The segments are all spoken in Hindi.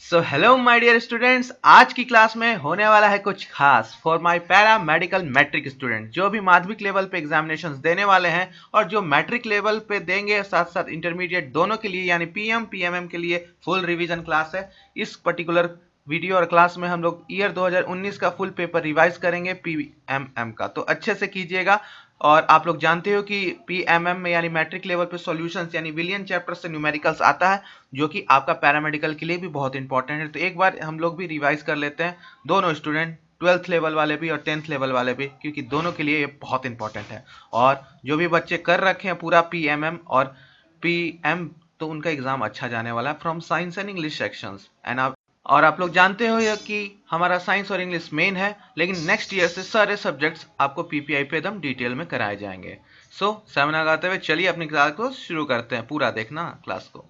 So hello my dear students, आज की क्लास में होने वाला है कुछ खास for my para medical matric student जो भी माध्यमिक लेवल पे एग्जामिनेशंस देने वाले हैं और जो मैट्रिक लेवल पे देंगे, साथ साथ इंटरमीडिएट दोनों के लिए यानी पीएम पीएमएम के लिए फुल रिवीजन क्लास है। इस पर्टिकुलर वीडियो और क्लास में हम लोग ईयर 2019 का फुल पेपर रिवाइज करेंगे पीएमएम का, तो अच्छे से कीजिएगा। और आप लोग जानते हो कि पीएमएम में यानी मैट्रिक लेवल पे सॉल्यूशंस यानी विलियन चैप्टर से न्यूमेरिकल्स आता है, जो कि आपका पैरामेडिकल के लिए भी बहुत इंपॉर्टेंट है। तो एक बार हम लोग भी रिवाइज कर लेते हैं, दोनों स्टूडेंट, 12th लेवल वाले भी और 10th लेवल वाले भी, क्योंकि दोनों के लिए ये बहुत इंपॉर्टेंट है। और जो भी बच्चे कर रखे हैं पूरा पीएमएम और पीएम, तो उनका एग्जाम अच्छा जाने वाला है from science and English sections. आप लोग जानते हो ये कि हमारा साइंस और इंग्लिश मेन है, लेकिन नेक्स्ट ईयर से सारे सब्जेक्ट्स आपको पीपीआई पे एकदम डिटेल में कराए जाएंगे। सो समय लगाते हुए चलिए अपनी क्लास को शुरू करते हैं। पूरा देखना क्लास को।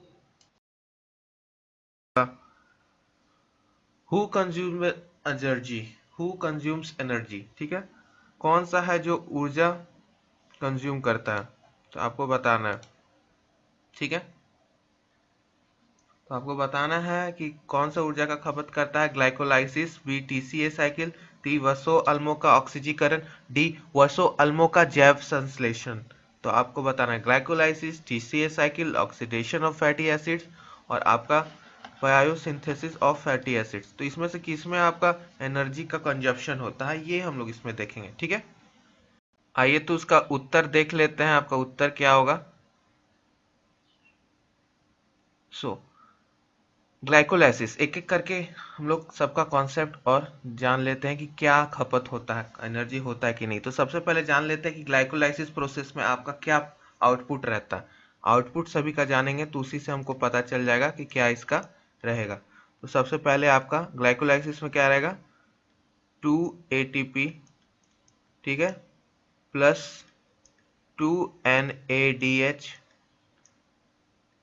Who consume energy, who consumes energy, ठीक है। कौन सा है जो ऊर्जा कंज्यूम करता है, तो आपको बताना है, ठीक है। तो आपको बताना है कि कौन सा ऊर्जा का खपत करता है। ग्लाइकोलाइसिस, बी टीसीए साइकिल, टी वसो अल्मो का ऑक्सीजीकरण, डी वसो अल्मो का जैव संश्लेषण। तो आपको बताना है glycolysis, TCA cycle, oxidation of fatty acids और आपका बायोसिंथेसिस ऑफ फैटी एसिड्स। तो इसमें से किसमें आपका एनर्जी का कंजप्शन होता है, ये हम लोग इसमें देखेंगे, ठीक है। आइए तो उसका उत्तर देख लेते हैं, आपका उत्तर क्या होगा। सो ग्लाइकोलाइसिस, एक एक करके हम लोग सबका कॉन्सेप्ट और जान लेते हैं कि क्या खपत होता है, एनर्जी होता है कि नहीं। तो सबसे पहले जान लेते हैं कि ग्लाइकोलाइसिस प्रोसेस में आपका क्या आउटपुट रहता है। आउटपुट सभी का जानेंगे तो उसी से हमको पता चल जाएगा कि क्या इसका रहेगा। तो सबसे पहले आपका ग्लाइकोलाइसिस में क्या रहेगा, 2 ATP, ठीक है, plus 2 NADH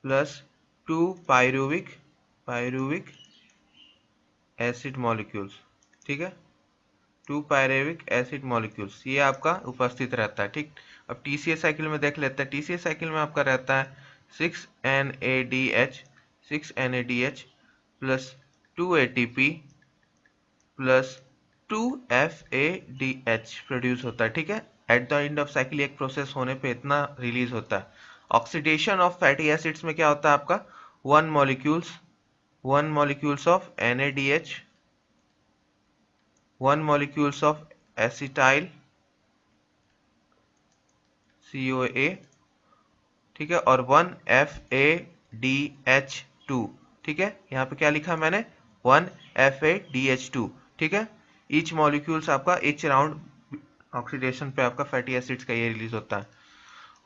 plus 2 pyruvic acid molecules, ठीक है, 2 पायरुविक एसिड मॉलिक्यूल्स, ये आपका उपस्थित रहता है, ठीक। अब टीसीए साइकिल में देख लेते हैं। टीसीए साइकिल में आपका रहता है 6 NADH, 6 NADH plus 2 ATP plus 2 FADH produce होता है, ठीक है। At the end of cycle एक प्रोसेस होने पे इतना रिलीज होता है। ऑक्सीडेशन ऑफ फैटी एसिड्स में क्या होता है आपका, one molecules of NADH, 1 molecules of acetyl CoA, ठीक है, और 1 FADH2, ठीक है। यहाँ पे क्या लिखा मैंने, 1 FADH2, ठीक है। ईच मॉलिक्यूल्स आपका ईच राउंड ऑक्सीडेशन पे आपका फैटी एसिड्स का ये रिलीज होता है।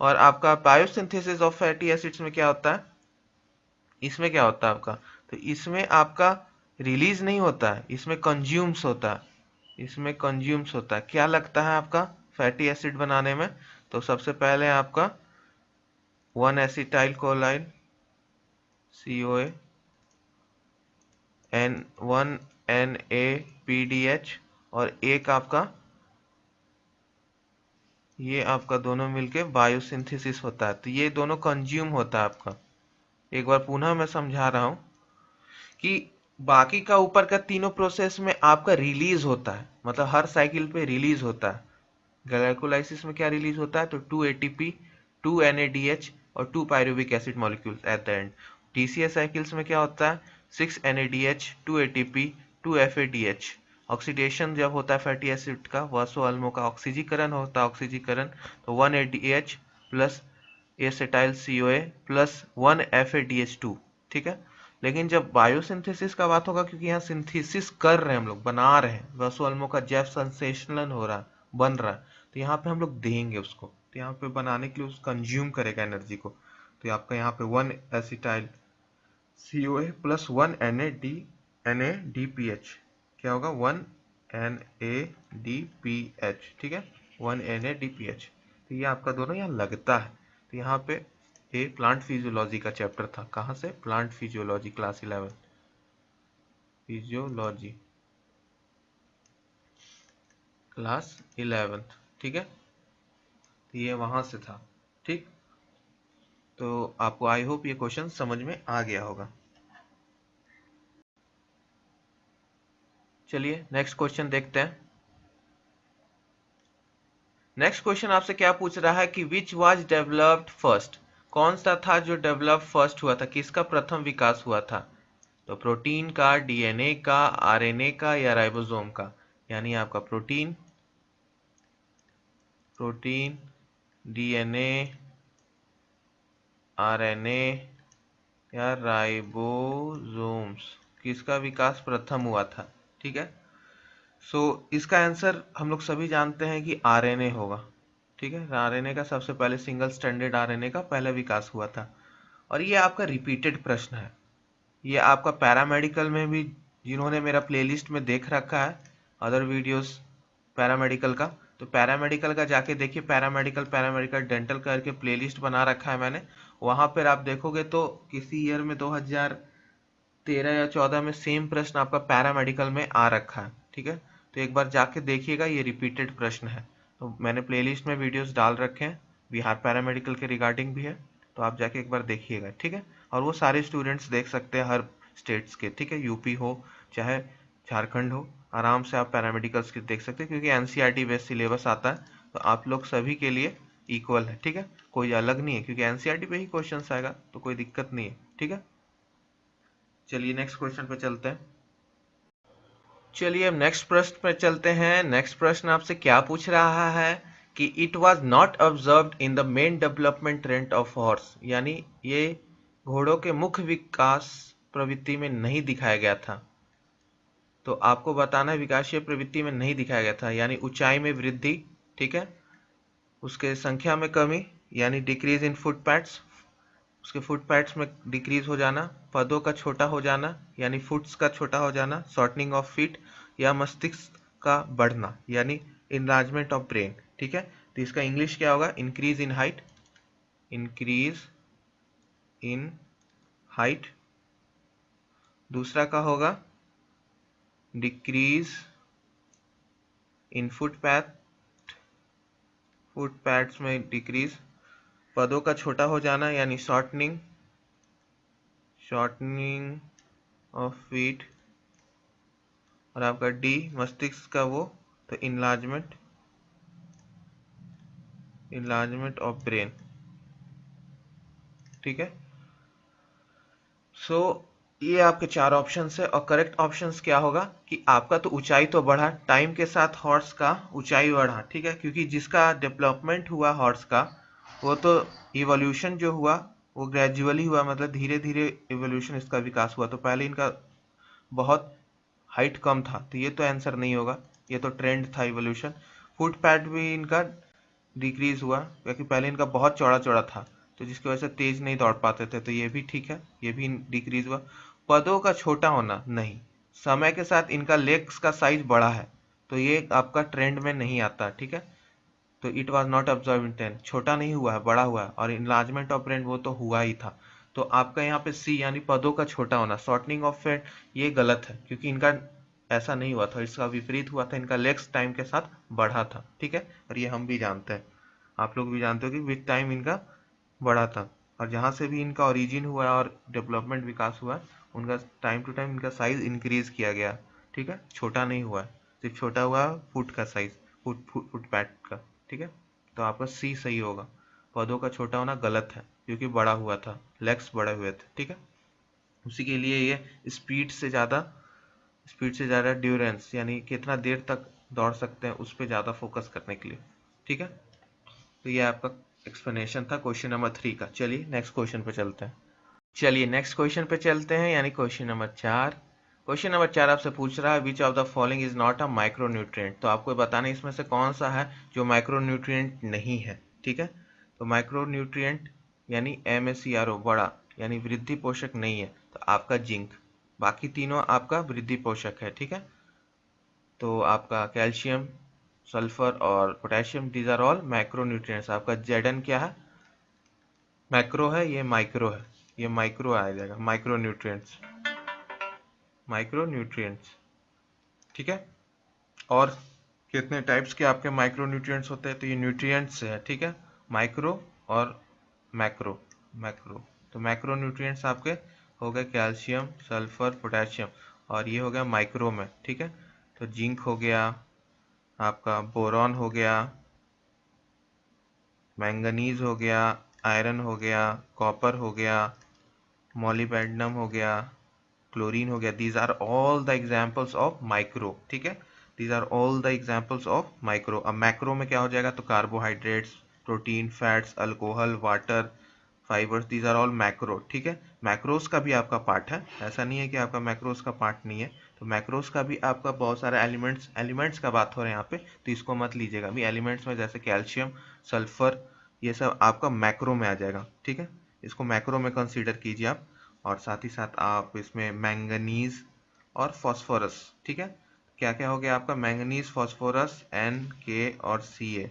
और आपका बायोसिंथेसिस ऑफ फैटी एसिड्स में क्या होता है, इसमें क्या होता है आपका, तो इसमें आपका रिलीज नहीं होता है, इसमें कंज्यूम्स होता है, इसमें कंज्यूम्स होता है। क्या लगता है आपका फैटी एसिड बनाने में, तो सबसे पहले आपका 1 एसिटाइल CoA, 1 NAPDH और एक आपका, ये आपका दोनों मिलके बायोसिंथेसिस होता है। तो ये दोनों कंज्यूम होता है आपका। एक बार पुनः मैं समझा रहा हूं कि बाकी का ऊपर का तीनों प्रोसेस में आपका रिलीज होता है, मतलब हर साइकिल पे रिलीज होता है। ग्लाइकोलाइसिस में क्या रिलीज होता है, तो 2 ATP, 2 NADH और 2 pyruvic acid molecules at the end. TCA cycles में क्या होता है, 6 NADH, 2 ATP, 2 FADH। ऑक्सीडेशन जब होता है फैटी एसिड का, वसो अल्मो का ऑक्सीजीकरण होता है, ऑक्सीजीकरण तो 1 ADH plus acetyl CoA plus 1 FADH2, ठीक है। लेकिन जब बायोसिंथेसिस का बात होगा, क्योंकि यहाँ सिंथेसिस कर रहे हैं हम लोग, बना रहे हैं, वसो अल्मो का जैव संश्लेषण हो रहा है, बन रहा है, तो यहाँ पे हम लोग देंगे उसको। तो यहाँ पे बनाने के लिए उस कंज्यूम करेगा एनर्जी को। तो आपका यहाँ पे 1 एसिटाइल CoA प्लस 1 NADPH, क्या होगा, 1 NADPH, ठीक है, 1 NADPH। तो ये आपका दोनों यहाँ लगता है। तो यहाँ पे ये प्लांट फिजियोलॉजी का चैप्टर था। कहाँ से, plant physiology, class 11 physiology, class 11, ठीक है। तो ये वहां से था, ठीक। तो आपको आई होप ये क्वेश्चन समझ में आ गया होगा। चलिए नेक्स्ट क्वेश्चन देखते हैं। नेक्स्ट क्वेश्चन आपसे क्या पूछ रहा है कि विच वाज डेवलप्ड फर्स्ट, कौन सा था जो डेवलप फर्स्ट हुआ था, किसका प्रथम विकास हुआ था। तो प्रोटीन का, डीएनए का, आरएनए का या राइबोसोम का। यानी आपका प्रोटीन, डीएनए, आरएनए या राइबोसोम्स, किसका विकास प्रथम हुआ था। ठीक है, सो इसका आंसर हम लोग सभी जानते हैं कि आरएनए होगा। ठीक है, आरएनए का सबसे पहले सिंगल स्टैंडर्ड आरएनए का पहला विकास हुआ था। और ये आपका रिपीटेड प्रश्न है, ये आपका पैरामेडिकल में भी, जिन्होंने मेरा प्लेलिस्ट में देख रखा है अदर वीडियोस पैरामेडिकल का, तो पैरामेडिकल का जाके देखिए, पैरामेडिकल डेंटल करके प्लेलिस्ट बना रखा है मैंने। वहां पर आप देखोगे तो किसी ईयर में 2013 या 14 में सेम प्रश्न आपका पैरामेडिकल में आ रखा है। ठीक है, तो एक बार जाके देखिएगा, ये रिपीटेड प्रश्न है। तो मैंने प्लेलिस्ट में वीडियोस डाल रखे हैं, बिहार पैरामेडिकल के रिगार्डिंग भी है, तो आप जाके एक बार देखिएगा। ठीक है, और वो सारे स्टूडेंट्स देख सकते हैं हर स्टेट्स के। ठीक है, यूपी हो चाहे झारखंड हो, आराम से आप पैरामेडिकल्स के देख सकते हैं, क्योंकि एनसीईआरटी बेस्ड सिलेबस आता है, तो आप लोग सभी के लिए इक्वल है। ठीक है, कोई अलग नहीं है, क्योंकि एनसीईआरटी पे ही क्वेश्चन आएगा, तो कोई दिक्कत नहीं है। ठीक है, चलिए नेक्स्ट क्वेश्चन पे चलते हैं। चलिए अब नेक्स्ट प्रश्न पे चलते हैं। नेक्स्ट प्रश्न आपसे क्या पूछ रहा है कि it was not observed in the main development trend of horse, यानी ये घोड़ों के मुख्य विकास प्रवृत्ति में नहीं दिखाया गया था। तो आपको बताना है विकासीय प्रवृत्ति में नहीं दिखाया गया था, यानी ऊंचाई में वृद्धि, ठीक है, उसके संख्या में कमी यानी डिक्रीज इन फुट पैड्स, उसके फुट पैड्स में डिक्रीज हो जाना, पदों का छोटा हो जाना यानी फुट्स का छोटा हो जाना, शॉर्टनिंग ऑफ फीट, या मस्तिष्क का बढ़ना यानी इनलार्जमेंट ऑफ ब्रेन। ठीक है, तो इसका इंग्लिश क्या होगा, increase in height, increase in height. दूसरा का होगा decrease in foot pad, foot pads में डिक्रीज, पदों का छोटा हो जाना यानी शॉर्टनिंग, शॉर्टनिंग ऑफ फीट, और आपका डी मस्तिष्क का वो, तो इनलार्जमेंट, इनलार्जमेंट ऑफ ब्रेन। ठीक है, सो ये आपके चार ऑप्शंस है, और करेक्ट ऑप्शंस क्या होगा कि आपका तो ऊंचाई तो बढ़ा, टाइम के साथ हॉर्स का ऊंचाई बढ़ा। ठीक है, क्योंकि जिसका डेवलपमेंट हुआ हॉर्स का, वो तो इवोल्यूशन जो हुआ वो ग्रेजुअली हुआ, मतलब धीरे धीरे इवोल्यूशन इसका विकास हुआ। तो पहले इनका बहुत हाइट कम था, तो ये तो आंसर नहीं होगा, ये तो ट्रेंड था इवोल्यूशन। फुट पैड भी इनका डिक्रीज हुआ, क्योंकि पहले इनका बहुत चौड़ा चौड़ा था, तो जिसकी वजह से तेज नहीं दौड़ पाते थे, तो ये भी ठीक है, ये भी डिक्रीज हुआ। पदों का छोटा होना नहीं, समय के साथ इनका लेग्स का साइज बढ़ा है, तो ये आपका ट्रेंड में नहीं आता। ठीक है, तो it was not observe in ten, छोटा नहीं हुआ है, बड़ा हुआ है। और इनलार्जमेंट ऑफ ब्रेन वो तो हुआ ही था। तो आपका यहाँ पे सी यानी पदों का छोटा होना, शॉर्टनिंग ऑफ फेट, ये गलत है, क्योंकि इनका ऐसा नहीं हुआ था, इसका विपरीत हुआ था, इनका लेग्स टाइम के साथ बढ़ा था। ठीक है, और ये हम भी जानते हैं, आप लोग भी जानते हो कि विद टाइम इनका बढ़ा था। और जहाँ से भी इनका ओरिजिन हुआ और डेवलपमेंट विकास हुआ, उनका टाइम टू टाइम इनका साइज इंक्रीज किया गया। ठीक है, छोटा नहीं हुआ है, सिर्फ छोटा हुआ फुट का साइज, फुट पैड का। ठीक है, तो आपका सी सही होगा। पौधों का छोटा होना गलत है, क्योंकि बड़ा हुआ था, लेग्स बड़े हुए थे। ठीक है, उसी के लिए ये स्पीड से ज़्यादा ड्यूरेंस यानी कितना देर तक दौड़ सकते हैं उस पर ज़्यादा फोकस करने के लिए। ठीक है, तो ये आपका एक्सप्लेनेशन था क्वेश्चन नंबर 3 का। चलिए नेक्स्ट क्वेश्चन पे चलते हैं। चलिए नेक्स्ट क्वेश्चन पे चलते हैं, यानी क्वेश्चन नंबर 4। क्वेश्चन नंबर 4 आपसे पूछ रहा है which of the following is not a micronutrient. तो आपको बताना है इसमें से कौन सा है जो माइक्रोन्यूट्रिएंट नहीं है। ठीक है, तो माइक्रोन्यूट्रिएंट यानी MACRO बड़ा, यानी वृद्धि पोषक नहीं है, तो आपका जिंक। बाकी तीनों आपका वृद्धि पोषक है। ठीक है, तो आपका कैल्शियम, सल्फर और potassium, these are all micronutrients. आपका जेडन क्या है, मैक्रो है, ये माइक्रो है, ये माइक्रो आ जाएगा, माइक्रोन्यूट्रिएंट्स, माइक्रोन्यूट्रिएंट्स। ठीक है, और कितने टाइप्स के आपके माइक्रोन्यूट्रिएंट्स होते हैं, तो ये न्यूट्रिएंट्स है। ठीक है, माइक्रो और मैक्रो, मैक्रो, तो मैक्रोन्यूट्रिएंट्स आपके हो गए कैल्शियम, सल्फर, पोटेशियम, और ये हो गया माइक्रो में। ठीक है, तो जिंक हो गया, आपका बोरॉन हो गया, मैंगनीज हो गया, आयरन हो गया, कॉपर हो गया, मॉलिब्डेनम हो गया, क्लोरीन हो गया। These are all the examples of micro, ठीक है, these are all the examples of micro. अब मैक्रो में क्या हो जाएगा, तो carbohydrates, protein, fats, alcohol, water, fibres, these are all macro, ठीक है। मैक्रोस का भी आपका पार्ट है, ऐसा नहीं है कि आपका मैक्रोस का पार्ट नहीं है। तो मैक्रोस का भी आपका बहुत सारे एलिमेंट्स का बात हो रहा है यहाँ पे, तो इसको मत लीजिएगा। अभी एलिमेंट्स में जैसे कैल्शियम, सल्फर, ये सब आपका मैक्रो में आ जाएगा, ठीक है, इसको मैक्रो में कंसीडर कीजिए आप। और साथ ही साथ आप इसमें मैंगनीज और फॉस्फोरस, ठीक है, क्या क्या हो गया आपका, मैंगनीज, फॉस्फोरस, एन, के और सी ए,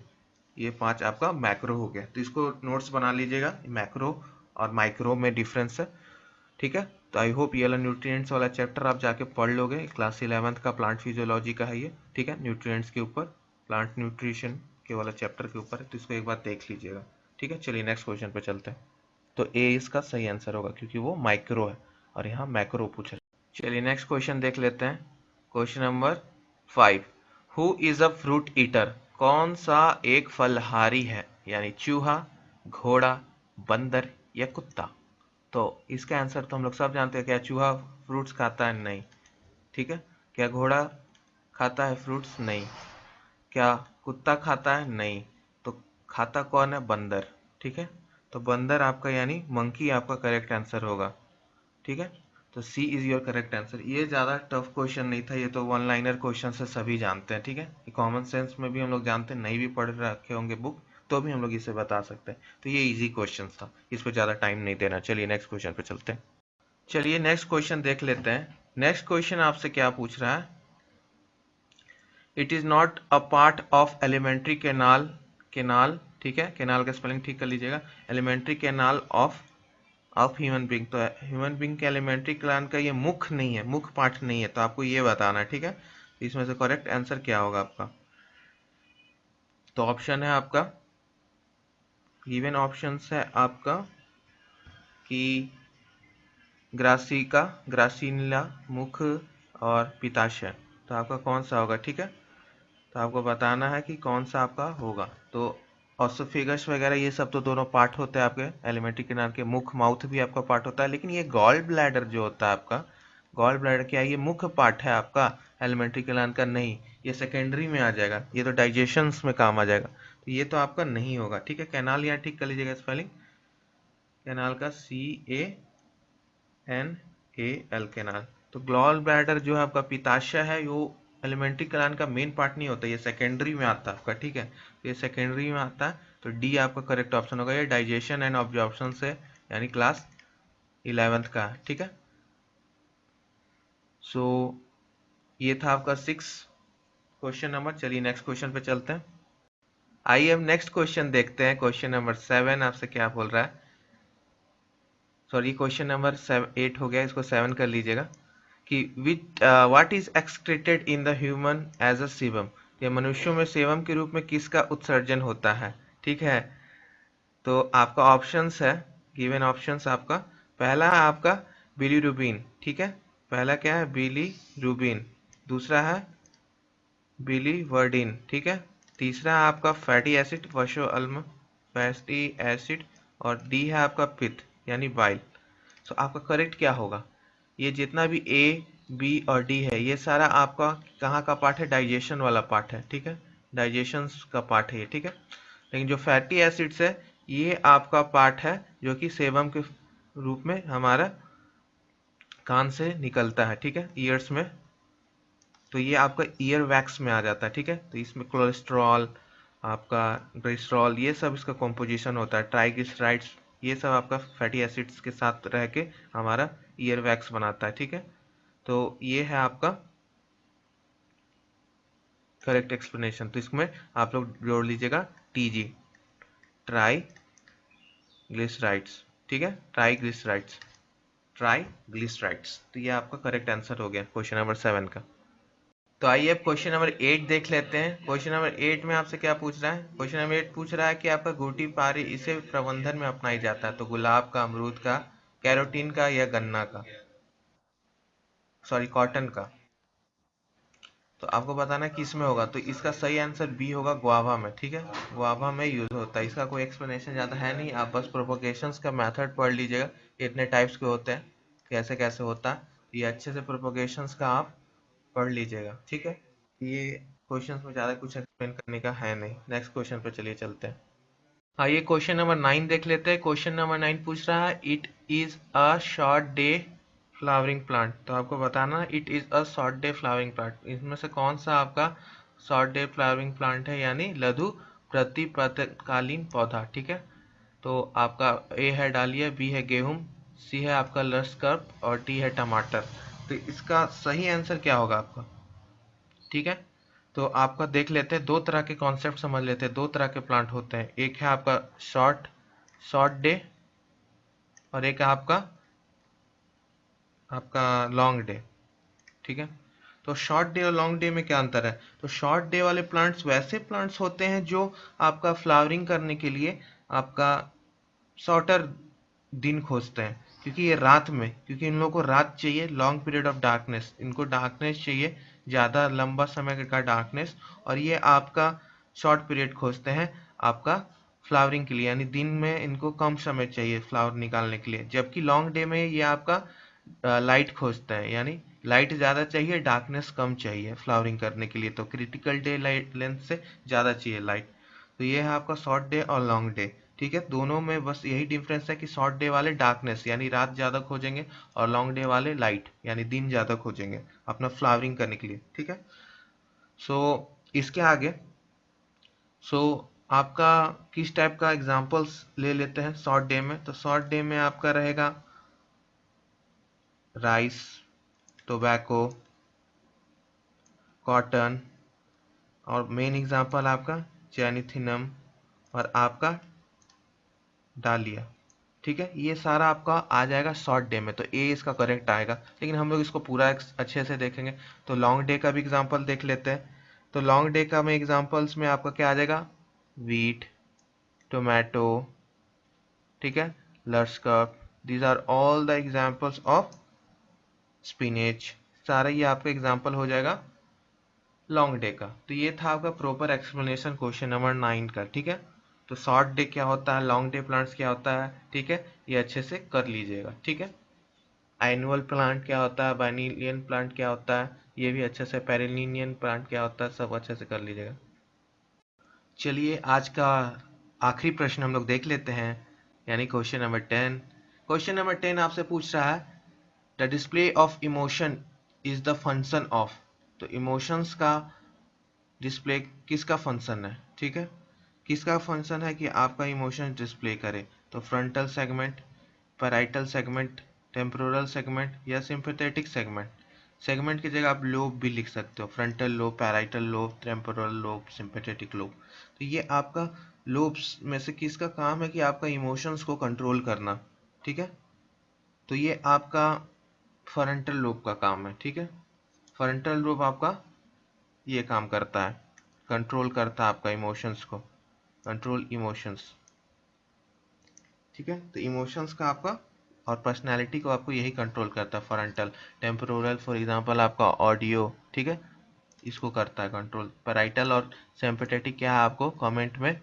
ये 5 आपका मैक्रो हो गया। तो इसको नोट्स बना लीजिएगा, मैक्रो और माइक्रो में डिफरेंस है, ठीक है। तो आई होप ये वाला न्यूट्रिएंट्स वाला चैप्टर आप जाके पढ़ लोगे, क्लास 11th का प्लांट फिजियोलॉजी का है ये, ठीक है, न्यूट्रिएंट्स के ऊपर, प्लांट न्यूट्रिशन के वाला चैप्टर के ऊपर है, तो इसको एक बार देख लीजिएगा, ठीक है। चलिए नेक्स्ट क्वेश्चन पे चलते हैं। तो ए इसका सही आंसर होगा क्योंकि वो माइक्रो है और यहाँ मैक्रो पूछ रहे हैं। चलिए नेक्स्ट क्वेश्चन देख लेते हैं। Question number 5, who is a fruit eater, कौन सा एक फलहारी है, यानी चूहा, घोड़ा, बंदर या कुत्ता। तो इसका आंसर तो हम लोग सब जानते हैं, क्या चूहा फ्रूट्स खाता है, नहीं, ठीक है। क्या घोड़ा खाता है फ्रूट्स, नहीं। क्या कुत्ता खाता है, नहीं। तो खाता कौन है, बंदर, ठीक है। तो बंदर आपका यानी मंकी आपका करेक्ट आंसर होगा, ठीक है। तो सी इज योर करेक्ट आंसर। ये ज़्यादा टफ क्वेश्चन नहीं था, ये तो वन लाइनर क्वेश्चन से सभी जानते हैं, ठीक है। ये कॉमन सेंस में भी हम लोग जानते हैं, नहीं भी पढ़ रखे होंगे बुक तो भी हम लोग इसे बता सकते हैं। तो ये इजी क्वेश्चन था, इस पर ज़्यादा टाइम नहीं देना। चलिए नेक्स्ट क्वेश्चन पे चलते हैं। चलिए नेक्स्ट क्वेश्चन देख लेते हैं। नेक्स्ट क्वेश्चन आपसे क्या पूछ रहा है, it is not a part of alimentary canal, canal, ठीक है, कैनाल का स्पेलिंग ठीक कर लीजिएगा, alimentary canal of human being. तो ह्यूमन बींग के एलिमेंट्री कैनाल का ये मुख नहीं है, मुख पार्ट नहीं है, तो आपको ये बताना है, ठीक है। इसमें से करेक्ट आंसर क्या होगा आपका। तो ऑप्शन है आपका, गिवन ऑप्शंस है आपका कि ग्रासिका, ग्रासिला, मुख और पिताशय। तो आपका कौन सा होगा, ठीक है। तो आपको बताना है कि कौन सा आपका होगा। तो ऑसोफेगस वगैरह ये सब तो दोनों पार्ट होते हैं आपके एलिमेंट्री कैनाल के, मुख, माउथ भी आपका पार्ट होता है, लेकिन ये गॉल ब्लैडर जो होता है आपका, गॉल ब्लैडर क्या है, ये मुख्य पार्ट है आपका एलिमेंट्री कैनाल का, नहीं, ये सेकेंडरी में आ जाएगा, ये तो डाइजेशन में काम आ जाएगा, तो ये तो आपका नहीं होगा, ठीक है। कैनाल यहाँ ठीक कर लीजिएगा स्पेलिंग, कैनाल का CANAL, कैनाल। तो गॉल ब्लैडर जो है आपका पिताशय है, वो एलिमेंट्री कैनाल का मेन पार्ट नहीं होता, ये सेकेंडरी में आता है आपका, ठीक है, ये सेकेंडरी में आता है। तो डी आपका करेक्ट ऑप्शन होगा, ये डाइजेशन एंड ऑब्जॉर्प्शन से यानी क्लास 11th का, ठीक है। सो ये था आपका 6 क्वेश्चन नंबर। चलिए नेक्स्ट क्वेश्चन पे चलते हैं। आइए अब नेक्स्ट क्वेश्चन देखते हैं। क्वेश्चन नंबर 7 आपसे क्या बोल रहा है, सॉरी क्वेश्चन नंबर 8 हो गया, इसको 7 कर लीजिएगा, कि which what is excreted in the human as a sebum, ये मनुष्यों में सेवम के रूप में किसका उत्सर्जन होता है, ठीक है। तो आपका ऑप्शंस है, गिवन ऑप्शंस आपका, पहला है आपका बिलीरुबिन, ठीक है, पहला क्या है, बिलीरुबिन, दूसरा है बिलीवर्डिन, ठीक है, तीसरा है आपका फैटी एसिड, वशोअल्म फैटी एसिड, और डी है आपका पित्त यानी बाइल। तो आपका करेक्ट क्या होगा, ये जितना भी ए, बी और डी है, ये सारा आपका कहाँ का पार्ट है, डाइजेशन वाला पार्ट है, ठीक है, डाइजेशन का पार्ट है ये, ठीक है। लेकिन जो फैटी एसिड्स है, ये आपका पार्ट है जो कि सेबम के रूप में हमारा कान से निकलता है, ठीक है, ईयर्स में। तो ये आपका ईयर वैक्स में आ जाता है, ठीक है। तो इसमें कोलेस्ट्रॉल, आपका ग्लिसरॉल, ये सब इसका कॉम्पोजिशन होता है, ट्राइग्लिसराइड्स, ये सब आपका फैटी एसिड्स के साथ रह के हमारा ईयर वैक्स बनाता है, ठीक है। तो ये है आपका करेक्ट एक्सप्लेनेशन। तो इसमें आप लोग जोड़ लीजिएगा TG, ट्राइग्लिसराइड्स, ठीक है, ट्राइग्लिसराइड्स, ट्राइग्लिसराइड्स। तो ये आपका करेक्ट आंसर हो गया क्वेश्चन नंबर 7 का। तो आइए अब क्वेश्चन नंबर 8 देख लेते हैं। क्वेश्चन नंबर 8 में आपसे क्या पूछ रहा है, क्वेश्चन नंबर 8 पूछ रहा है कि आपका गुटी पारी इसे प्रबंधन में अपनाई जाता है, तो गुलाब का, अमरूद का, कैरोटीन का या गन्ना का, सॉरी कॉटन का। तो आपको बताना है किस में होगा, तो इसका सही आंसर बी होगा, गुआवा में। ठीक है, गुआवा में यूज होता है। इसका कोई एक्सप्लेनेशन ज़्यादा है नहीं, आप बस प्रोपोगेशंस का मेथड पढ़ लीजिएगा, इतने टाइप्स के होते हैं, कैसे कैसे होता है, ये अच्छे से प्रोपोगेशंस का आप पढ़ लीजिएगा। ठीक है, ये क्वेश्चन में ज़्यादा कुछ एक्सप्लेन करने का है नहीं। नेक्स्ट क्वेश्चन पे चलिए चलते हैं। आइए क्वेश्चन नंबर 9 देख लेते हैं। क्वेश्चन नंबर 9 पूछ रहा है it is a short day flowering plant. तो आपको बताना it is a short day flowering plant, इसमें से कौन सा आपका शॉर्ट डे फ्लावरिंग प्लांट है, यानी लघु प्रतिपतकालीन पौधा। ठीक है, तो आपका ए है डालिया, बी है गेहूं, सी है आपका लश्कर और डी है टमाटर। तो इसका सही आंसर क्या होगा आपका। ठीक है, तो आपका देख लेते हैं, दो तरह के कॉन्सेप्ट समझ लेते हैं। दो तरह के प्लांट होते हैं, एक है आपका शॉर्ट शॉर्ट डे और एक है आपका आपका लॉन्ग डे। ठीक है, तो शॉर्ट डे और लॉन्ग डे में क्या अंतर है। तो शॉर्ट डे वाले प्लांट्स वैसे प्लांट्स होते हैं जो आपका फ्लावरिंग करने के लिए आपका शॉर्टर दिन खोजते हैं, क्योंकि ये रात में, क्योंकि इन लोगों को रात चाहिए, लॉन्ग पीरियड ऑफ डार्कनेस, इनको डार्कनेस चाहिए, ज़्यादा लंबा समय का डार्कनेस, और ये आपका शॉर्ट पीरियड खोजते हैं आपका फ्लावरिंग के लिए, यानी दिन में इनको कम समय चाहिए फ्लावर निकालने के लिए। जबकि लॉन्ग डे में ये आपका लाइट खोजता है, यानी लाइट ज़्यादा चाहिए, डार्कनेस कम चाहिए फ्लावरिंग करने के लिए, तो क्रिटिकल डे लाइट लेंथ से ज़्यादा चाहिए लाइट। तो ये है आपका शॉर्ट डे और लॉन्ग डे। ठीक है, दोनों में बस यही डिफरेंस है कि शॉर्ट डे वाले डार्कनेस यानी रात ज़्यादा खोजेंगे और लॉन्ग डे वाले लाइट यानी दिन ज़्यादा खोजेंगे अपना फ्लावरिंग करने के लिए। ठीक है, सो इसके आगे आपका किस टाइप का एग्जांपल्स ले लेते हैं शॉर्ट डे में। तो शॉर्ट डे में आपका रहेगा राइस, टोबैको, कॉटन, और मेन एग्जांपल आपका जैनिथिनम और आपका डालिया। ठीक है, ये सारा आपका आ जाएगा शॉर्ट डे में, तो ए इसका करेक्ट आएगा। लेकिन हम लोग इसको पूरा अच्छे से देखेंगे, तो लॉन्ग डे का भी एग्जांपल देख लेते हैं। तो लॉन्ग डे का में एग्जांपल्स में आपका क्या आ जाएगा, वीट, टोमेटो, ठीक है, लश्कर, these are all the examples of spinach. सारा ये आपका एग्जांपल हो जाएगा लॉन्ग डे का। तो ये था आपका प्रॉपर एक्सप्लेनेशन क्वेश्चन नंबर 9 का। ठीक है, तो शॉर्ट डे क्या होता है, लॉन्ग डे प्लांट्स क्या होता है, ठीक है, ये अच्छे से कर लीजिएगा। ठीक है, एनुअल प्लांट क्या होता है, बाइनिलियन प्लांट क्या होता है, ये भी अच्छे से, पेरिनियन प्लांट क्या होता है, सब अच्छे से कर लीजिएगा। चलिए आज का आखिरी प्रश्न हम लोग देख लेते हैं, यानी क्वेश्चन नंबर 10। क्वेश्चन नंबर 10 आपसे पूछ रहा है the display of emotion is the function of. तो इमोशंस का डिस्प्ले किसका फंक्शन है। ठीक है, किसका फंक्शन है कि आपका इमोशन डिस्प्ले करे। तो frontal segment, parietal segment, temporal segment या सिंपैथेटिक सेगमेंट। सेगमेंट की जगह आप लोब भी लिख सकते हो, frontal lobe, parietal lobe, temporal lobe, sympathetic lobe. तो ये आपका लोब्स में से किसका काम है कि आपका इमोशंस को कंट्रोल करना। ठीक है, तो ये आपका फ्रंटल लोब का काम है। ठीक है, फ्रंटल लोब आपका ये काम करता है, कंट्रोल करता है आपका इमोशंस को, कंट्रोल इमोशंस। ठीक है, तो इमोशंस का आपका और पर्सनैलिटी को आपको यही कंट्रोल करता है फ्रंटल। टेम्पोरल फॉर एग्जांपल आपका ऑडियो, ठीक है, इसको करता है कंट्रोल। पैराइटल और सिंपैथेटिक क्या है आपको कमेंट में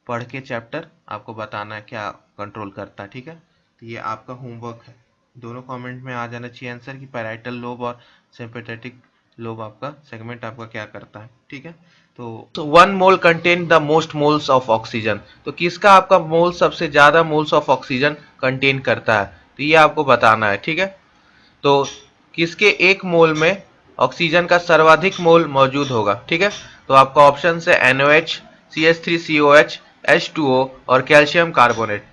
पढ़ के चैप्टर आपको बताना है क्या कंट्रोल करता है। ठीक है, तो ये आपका होमवर्क है, दोनों कमेंट में आ जाना चाहिए आंसर कि पैराइटल लोब और सिंपैथेटिक लोब आपका सेगमेंट आपका क्या करता है। ठीक है, तो one mole contain the most moles of oxygen. तो किसका आपका मोल सबसे ज्यादा मोल्स ऑफ ऑक्सीजन कंटेन करता है, तो ये आपको बताना है। ठीक है, तो किसके एक मोल में ऑक्सीजन का सर्वाधिक मोल मौजूद होगा। ठीक है, तो आपका ऑप्शन है NOH, CH3COH, H2O और कैल्शियम कार्बोनेट।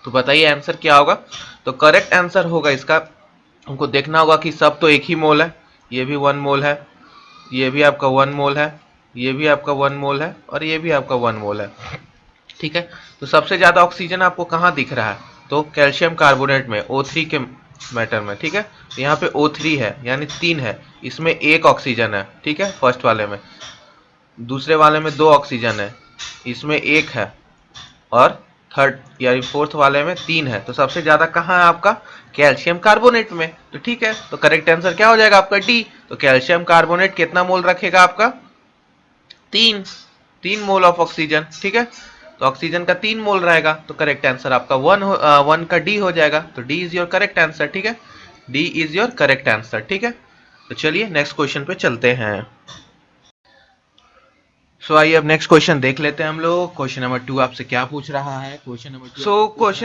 तो बताइए आंसर क्या होगा। तो करेक्ट आंसर होगा इसका, हमको देखना होगा कि सब तो एक ही मोल है, ये भी 1 मोल है, ये भी आपका 1 मोल है, ये भी आपका 1 मोल है और ये भी आपका 1 मोल है। ठीक है, तो सबसे ज्यादा ऑक्सीजन आपको कहाँ दिख रहा है, तो कैल्शियम कार्बोनेट में, O3 के मैटर में। ठीक है, तो यहाँ पे O3 है यानी 3 है, इसमें 1 ऑक्सीजन है। ठीक है, फर्स्ट वाले में, दूसरे वाले में 2 ऑक्सीजन है, इसमें 1 है, और थर्ड यानी फोर्थ वाले में 3 है, तो सबसे ज्यादा कहाँ है आपका कैल्शियम कार्बोनेट में। तो ठीक है, तो करेक्ट आंसर क्या हो जाएगा आपका डी। तो कैल्शियम कार्बोनेट कितना मोल रखेगा आपका 3 मोल ऑफ ऑक्सीजन। ठीक है, तो ऑक्सीजन का 3 मोल रहेगा, तो करेक्ट आंसर आपका 1 का डी हो जाएगा। तो D is your correct answer. ठीक है, D is your correct answer. ठीक है, तो चलिए नेक्स्ट क्वेश्चन पे चलते हैं। सो आइए अब नेक्स्ट क्वेश्चन देख लेते हैं हम लोग। क्वेश्चन नंबर 2 आपसे क्या पूछ रहा है। क्वेश्चन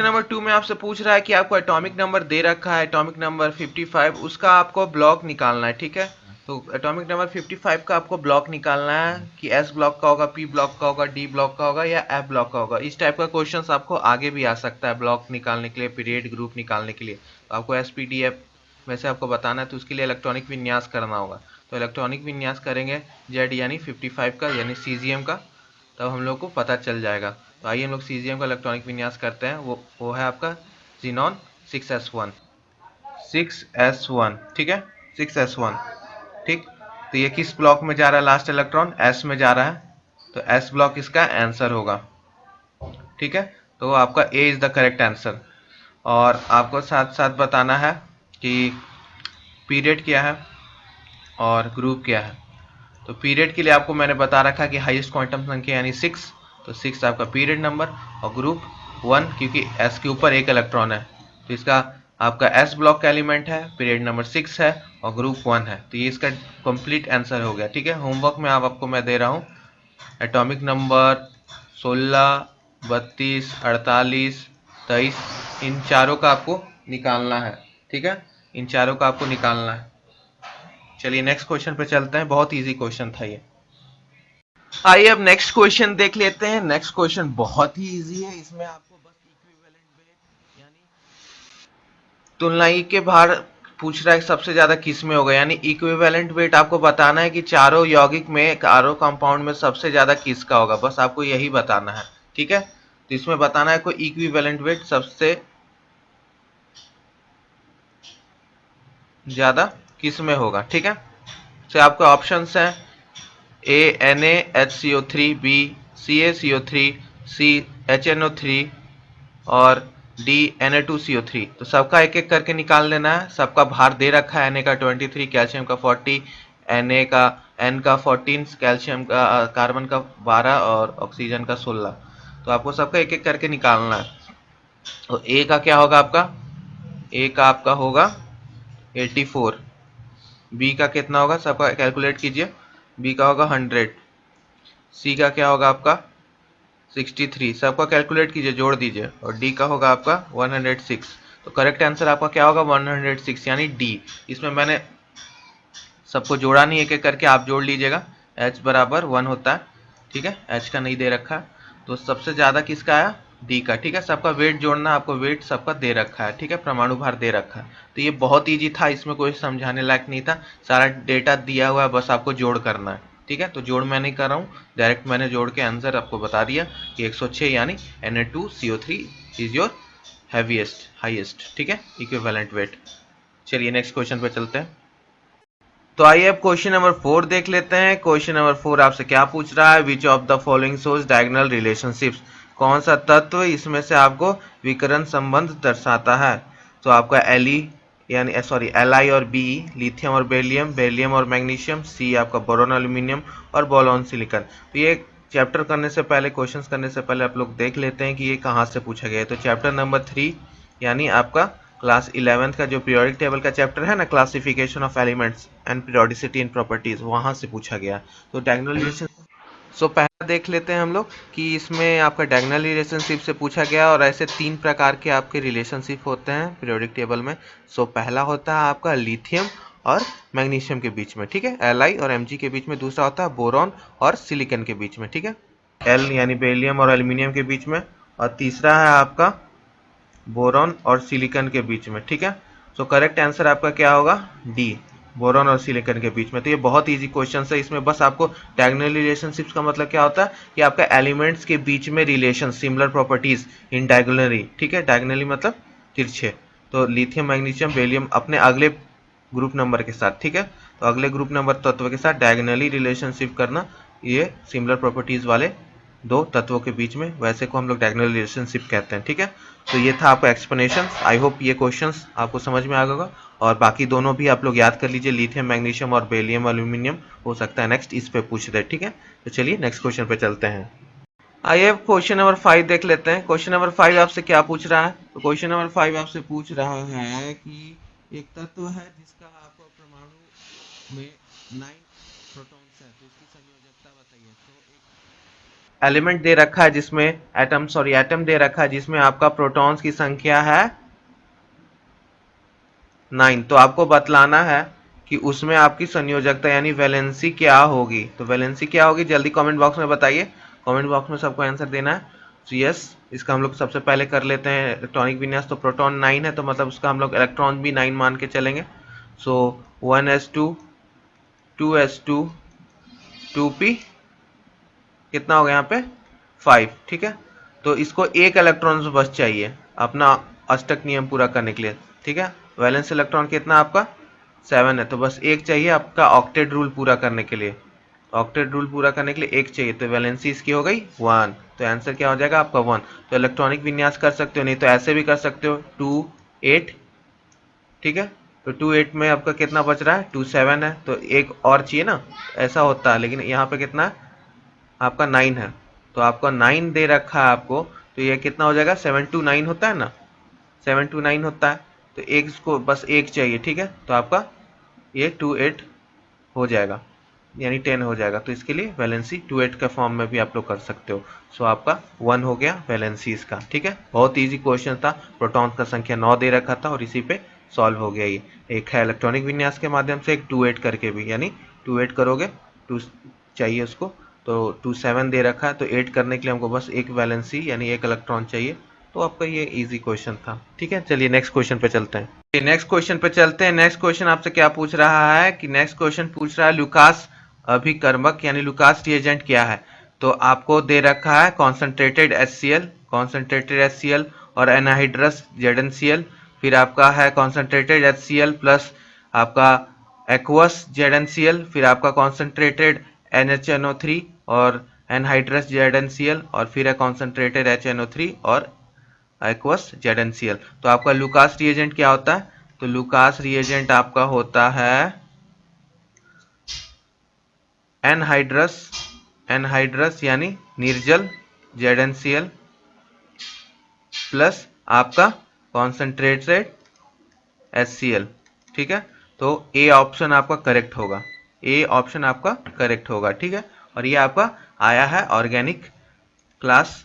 नंबर 2 में आपसे पूछ रहा है कि आपको एटॉमिक नंबर दे रखा है, एटॉमिक नंबर 55, उसका आपको ब्लॉक निकालना है। ठीक है, तो एटॉमिक नंबर 55 का आपको ब्लॉक निकालना है कि एस ब्लॉक का होगा, पी ब्लॉक का होगा, डी ब्लॉक का होगा या एफ ब्लॉक का होगा। इस टाइप का क्वेश्चन आपको आगे भी आ सकता है ब्लॉक निकालने के लिए, पीरियड ग्रुप निकालने के लिए। तो आपको एस पी डी एफ में से आपको बताना है, तो उसके लिए इलेक्ट्रॉनिक विन्यास करना होगा। तो इलेक्ट्रॉनिक विन्यास करेंगे जेड यानी 55 का यानी सीजीएम का, तब हम लोग को पता चल जाएगा। तो आइए हम लोग सीजीएम का इलेक्ट्रॉनिक विन्यास करते हैं। वो है आपका जीनॉन 6s1 6s1। ठीक है, 6s1। ठीक, तो ये किस ब्लॉक में जा रहा है, लास्ट इलेक्ट्रॉन एस में जा रहा है, तो एस ब्लॉक इसका आंसर होगा। ठीक है, तो आपका ए इज द करेक्ट आंसर। और आपको साथ साथ बताना है कि पीरियड क्या है और ग्रुप क्या है। तो पीरियड के लिए आपको मैंने बता रखा कि हाईएस्ट क्वांटम संख्या यानी 6, तो 6 आपका पीरियड नंबर, और ग्रुप 1 क्योंकि एस के ऊपर एक इलेक्ट्रॉन है, तो इसका आपका एस ब्लॉक का एलिमेंट है, पीरियड नंबर 6 है और ग्रुप 1 है। तो ये इसका कंप्लीट आंसर हो गया। ठीक है, होमवर्क में आपको मैं दे रहा हूँ एटॉमिक नंबर 16, 32, 48, 23, इन चारों का आपको निकालना है। ठीक है, इन चारों का आपको निकालना है। चलिए नेक्स्ट क्वेश्चन पे चलते हैं, बहुत इजी क्वेश्चन था ये। आइए अब नेक्स्ट क्वेश्चन देख लेते हैं। नेक्स्ट क्वेश्चन बहुत ही इजी है, इसमें आपको बस इक्विवेलेंट वेट यानी तुलनाई के भार पूछ रहा है सबसे ज्यादा किस में होगा, यानी इक्विवेलेंट वेट आपको बताना है कि चारों यौगिक में, चारों कंपाउंड में सबसे ज्यादा किसका होगा, बस आपको यही बताना है। ठीक है, तो इसमें बताना है कोई इक्विवेलेंट वेट सबसे ज्यादा किस में होगा। ठीक है, तो आपके ऑप्शंस हैं ए NaHCO3, बी CaCO3, सी HNO3 और डी Na2CO3। तो सबका एक एक करके निकाल लेना है। सबका भार दे रखा है, Na का 23, कैल्शियम का 40, N का 14, कैल्शियम का कार्बन का 12 और ऑक्सीजन का 16। तो आपको सबका एक एक करके निकालना है। तो ए का क्या होगा आपका, ए का आपका होगा 84, बी का कितना होगा सबका कैलकुलेट कीजिए, बी का होगा 100, सी का क्या होगा आपका 63, सबका कैलकुलेट कीजिए जोड़ दीजिए, और डी का होगा आपका 106। तो करेक्ट आंसर आपका क्या होगा 106 यानी डी। इसमें मैंने सबको जोड़ा नहीं, एक एक करके आप जोड़ लीजिएगा। H बराबर 1 होता है। ठीक है, H का नहीं दे रखा, तो सबसे ज्यादा किसका आया डी का। ठीक है, सबका वेट जोड़ना, आपको वेट सबका दे रखा है। ठीक है, परमाणु भार दे रखा है। तो ये बहुत इजी था, इसमें कोई समझाने लायक नहीं था, सारा डेटा दिया हुआ है, बस आपको जोड़ करना है। ठीक है, तो जोड़ मैं नहीं कर रहा हूँ, डायरेक्ट मैंने जोड़ के आंसर आपको बता दिया कि 106 यानी Na2CO3 is your heaviest highest. ठीक है, इक्विवेलेंट वेट। चलिए नेक्स्ट क्वेश्चन पे चलते हैं। तो आइए अब क्वेश्चन नंबर 4 देख लेते हैं। क्वेश्चन नंबर 4 आपसे क्या पूछ रहा है, which of the following shows diagonal relationships, कौन सा तत्व इसमें से आपको विकर्ण संबंध दर्शाता है। तो आपका Li और Be, लिथियम और बेरिलियम, बेरिलियम और मैग्नीशियम, सी आपका बोरॉन एल्यूमिनियम और बोलॉन सिलिकॉन। तो ये चैप्टर करने से पहले, क्वेश्चंस करने से पहले आप लोग देख लेते हैं कि ये कहाँ से पूछा गया है। तो चैप्टर नंबर 3 यानी आपका क्लास 11th का जो पीरियोडिक टेबल का चैप्टर है ना, classification of elements and periodicity in properties, वहां से पूछा गया। तो डायगोनल रिलेशन पहला देख लेते हैं हम लोग कि इसमें आपका डायगोनल रिलेशनशिप से पूछा गया, और ऐसे 3 प्रकार के आपके रिलेशनशिप होते हैं पीरियोडिक टेबल में। पहला होता है आपका लिथियम और मैग्नीशियम के बीच में। ठीक है, Li और Mg के बीच में। दूसरा होता है बोरॉन और सिलिकॉन के बीच में। ठीक है, L यानी बेरिलियम और एल्यूमिनियम के बीच में। और तीसरा है आपका बोरॉन और सिलिकॉन के बीच में। ठीक है, करेक्ट आंसर आपका क्या होगा डी, बोरॉन और सिलिकॉन के बीच में। तो ये बहुत इजी क्वेश्चन है, इसमें बस आपको डायगोनल रिलेशनशिप्स का मतलब क्या होता है कि आपका एलिमेंट्स के बीच में रिलेशन, सिमिलर प्रॉपर्टीज इन डायगोनली। ठीक है, डायगोनली मतलब तिरछे। तो लिथियम, मैग्नीशियम, बेरिलियम अपने अगले ग्रुप नंबर के साथ। ठीक है, तो अगले ग्रुप नंबर तत्व के साथ डायगोनली रिलेशनशिप करना, ये सिमिलर प्रॉपर्टीज वाले दो तत्वों के बीच में, वैसे को हम लोग डायगोनल रिलेशनशिप कहते हैं। ठीक है, तो ये था आपका एक्सप्लेनेशन। आई होप ये क्वेश्चंस आपको समझ में आ गया होगा, और बाकी दोनों भी आप लोग याद कर लीजिए, लिथियम मैग्नीशियम और बेरिलियम एल्यूमिनियम, हो सकता है नेक्स्ट इस पे पूछ दे। ठीक है, तो चलिए नेक्स्ट क्वेश्चन पे चलते हैं। आइए क्वेश्चन नंबर 5 देख लेते हैं। क्वेश्चन नंबर 5 आपसे क्या पूछ रहा है? तो क्वेश्चन नंबर 5 आपसे पूछ रहा है कि एक तत्व है जिसका आपको परमाणु में 9 प्रोटॉन्स है, तो इसकी संयोजकता बताइए। तो एक एलिमेंट दे रखा है जिसमें एटम दे रखा है जिसमें आपका प्रोटॉन्स की संख्या है 9, तो आपको बतलाना है कि उसमें आपकी संयोजकता यानी वैलेंसी क्या होगी। तो वैलेंसी क्या होगी, जल्दी कमेंट बॉक्स में बताइए। कमेंट बॉक्स में सबको आंसर देना है। तो यस, इसका हम लोग सबसे पहले कर लेते हैं इलेक्ट्रॉनिक विन्यास। तो प्रोटॉन 9 है, तो मतलब उसका हम लोग इलेक्ट्रॉन भी 9 मान के चलेंगे। सो 1s2 2s2 2p, कितना हो गया यहाँ पे 5। ठीक है, तो इसको एक इलेक्ट्रॉन बस चाहिए अपना अष्टक नियम पूरा करने के लिए। ठीक है, वैलेंस इलेक्ट्रॉन कितना आपका 7 है, तो बस एक चाहिए आपका ऑक्टेट रूल पूरा करने के लिए। ऑक्टेट रूल पूरा करने के लिए एक चाहिए, तो वैलेंसी इसकी हो गई 1। तो आंसर क्या हो जाएगा आपका 1। तो इलेक्ट्रॉनिक विन्यास कर सकते हो, नहीं तो ऐसे भी कर सकते हो 2 8। ठीक है, तो 2 8 में आपका कितना बच रहा है 2 7 है, तो एक और चाहिए ना, ऐसा होता है। लेकिन यहाँ पे कितना है आपका 9 है, तो आपका 9 दे रखा है आपको, तो ये कितना हो जाएगा 7 2 9 होता है ना, 7 2 9 होता है। तो एक इसको बस एक चाहिए। ठीक है, तो आपका ये 2 8 हो जाएगा, यानी 10 हो जाएगा। तो इसके लिए वैलेंसी 2 8 का फॉर्म में भी आप लोग कर सकते हो। सो आपका 1 हो गया वैलेंसी इसका। ठीक है, बहुत ईजी क्वेश्चन था, प्रोटॉन का संख्या 9 दे रखा था और इसी पे सॉल्व हो गया। ये एक है इलेक्ट्रॉनिक विन्यास के माध्यम से, एक 2 8 करके भी, यानी 2 8 करोगे 2 चाहिए उसको, तो 2 7 दे रखा है, तो 8 करने के लिए हमको बस एक वैलेंसी यानी एक इलेक्ट्रॉन चाहिए। तो आपका ये इजी क्वेश्चन था। ठीक है, चलिए नेक्स्ट क्वेश्चन पे चलते हैं। नेक्स्ट क्वेश्चन पे चलते हैं। नेक्स्ट क्वेश्चन आपसे क्या पूछ रहा है कि नेक्स्ट क्वेश्चन पूछ रहा है लुकास अभिकर्मक यानी लुकास रिएजेंट क्या है। तो आपको दे रखा है कॉन्सेंट्रेटेड HCl और एनहाइड्रस ZnCl, फिर आपका है कॉन्सेंट्रेटेड HCl प्लस आपका एक्वस ZnCl, फिर आपका कॉन्सेंट्रेटेड NHNO3 और एनहाइड्रस ZnCl, और फिर है कॉन्सेंट्रेटेड HNO3 और एक्वस ZnCl। तो आपका लुकास रिएजेंट क्या होता है? तो लुकास रिएजेंट आपका होता है एनहाइड्रस यानी निर्जल ZnCl प्लस आपका कॉन्सेंट्रेटेड HCl। ठीक है, तो ए ऑप्शन आपका करेक्ट होगा, ए ऑप्शन आपका करेक्ट होगा। ठीक है, और ये आपका आया है ऑर्गेनिक क्लास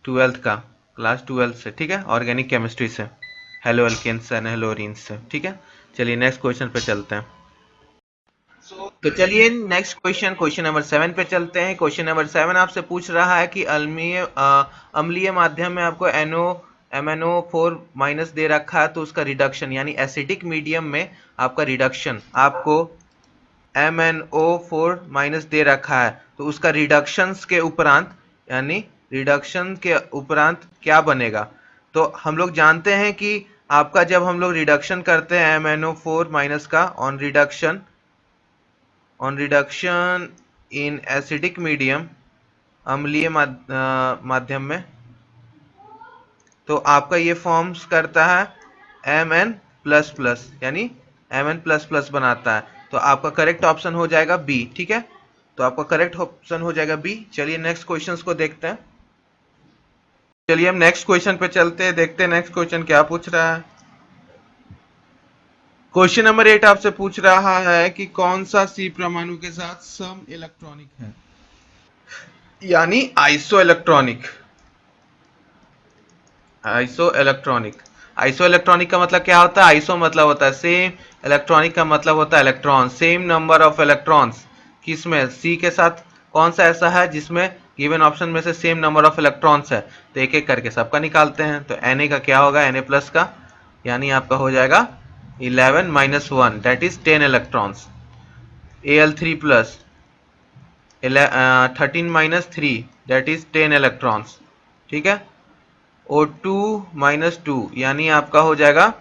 12 से। ठीक है, ऑर्गेनिक केमिस्ट्री से, हेलो एल्केन्स एंड हेलोरीन्स से। ठीक है, चलिए नेक्स्ट क्वेश्चन पे चलते हैं। तो चलिए नेक्स्ट क्वेश्चन नंबर 7 पे चलते हैं। क्वेश्चन नंबर 7 आपसे पूछ रहा है कि अम्लीय माध्यम में आपको MnO4 माइनस दे रखा है, तो उसका रिडक्शन यानी एसिडिक मीडियम में आपका रिडक्शन आपको MnO4 माइनस दे रखा है, तो उसका रिडक्शंस के उपरांत यानी रिडक्शन के उपरांत क्या बनेगा। तो हम लोग जानते हैं कि आपका जब हम लोग रिडक्शन करते हैं MnO4 माइनस का on reduction in acidic medium, अम्लीय माध्यम में, तो आपका ये फॉर्म्स करता है Mn++ यानी Mn++ बनाता है। तो आपका करेक्ट ऑप्शन हो जाएगा बी। ठीक है, तो आपका करेक्ट ऑप्शन हो जाएगा बी। चलिए नेक्स्ट क्वेश्चंस को देखते हैं। चलिए हम नेक्स्ट क्वेश्चन पे चलते हैं, देखते हैं नेक्स्ट क्वेश्चन क्या पूछ रहा है। क्वेश्चन नंबर 8 आपसे पूछ रहा है कि कौन सा सी परमाणु के साथ सम इलेक्ट्रॉनिक है, यानी आइसो इलेक्ट्रॉनिक। आइसो इलेक्ट्रॉनिक का मतलब क्या होता है? आइसो मतलब होता है सेम, इलेक्ट्रॉनिक का मतलब होता है electron, same number of electrons. किसमें? सी के साथ कौन सा ऐसा है जिसमें गिवन ऑप्शन में से सेम नंबर ऑफ इलेक्ट्रॉन्स है? तो एक एक करके सबका निकालते हैं। तो Na का क्या होगा? Na+ का, यानी आपका हो जाएगा 11 - 1 that is 10 electrons. Al3+ 13 - 3 that is 10 electrons. ठीक है, O2 - 2 यानी आपका हो जाएगा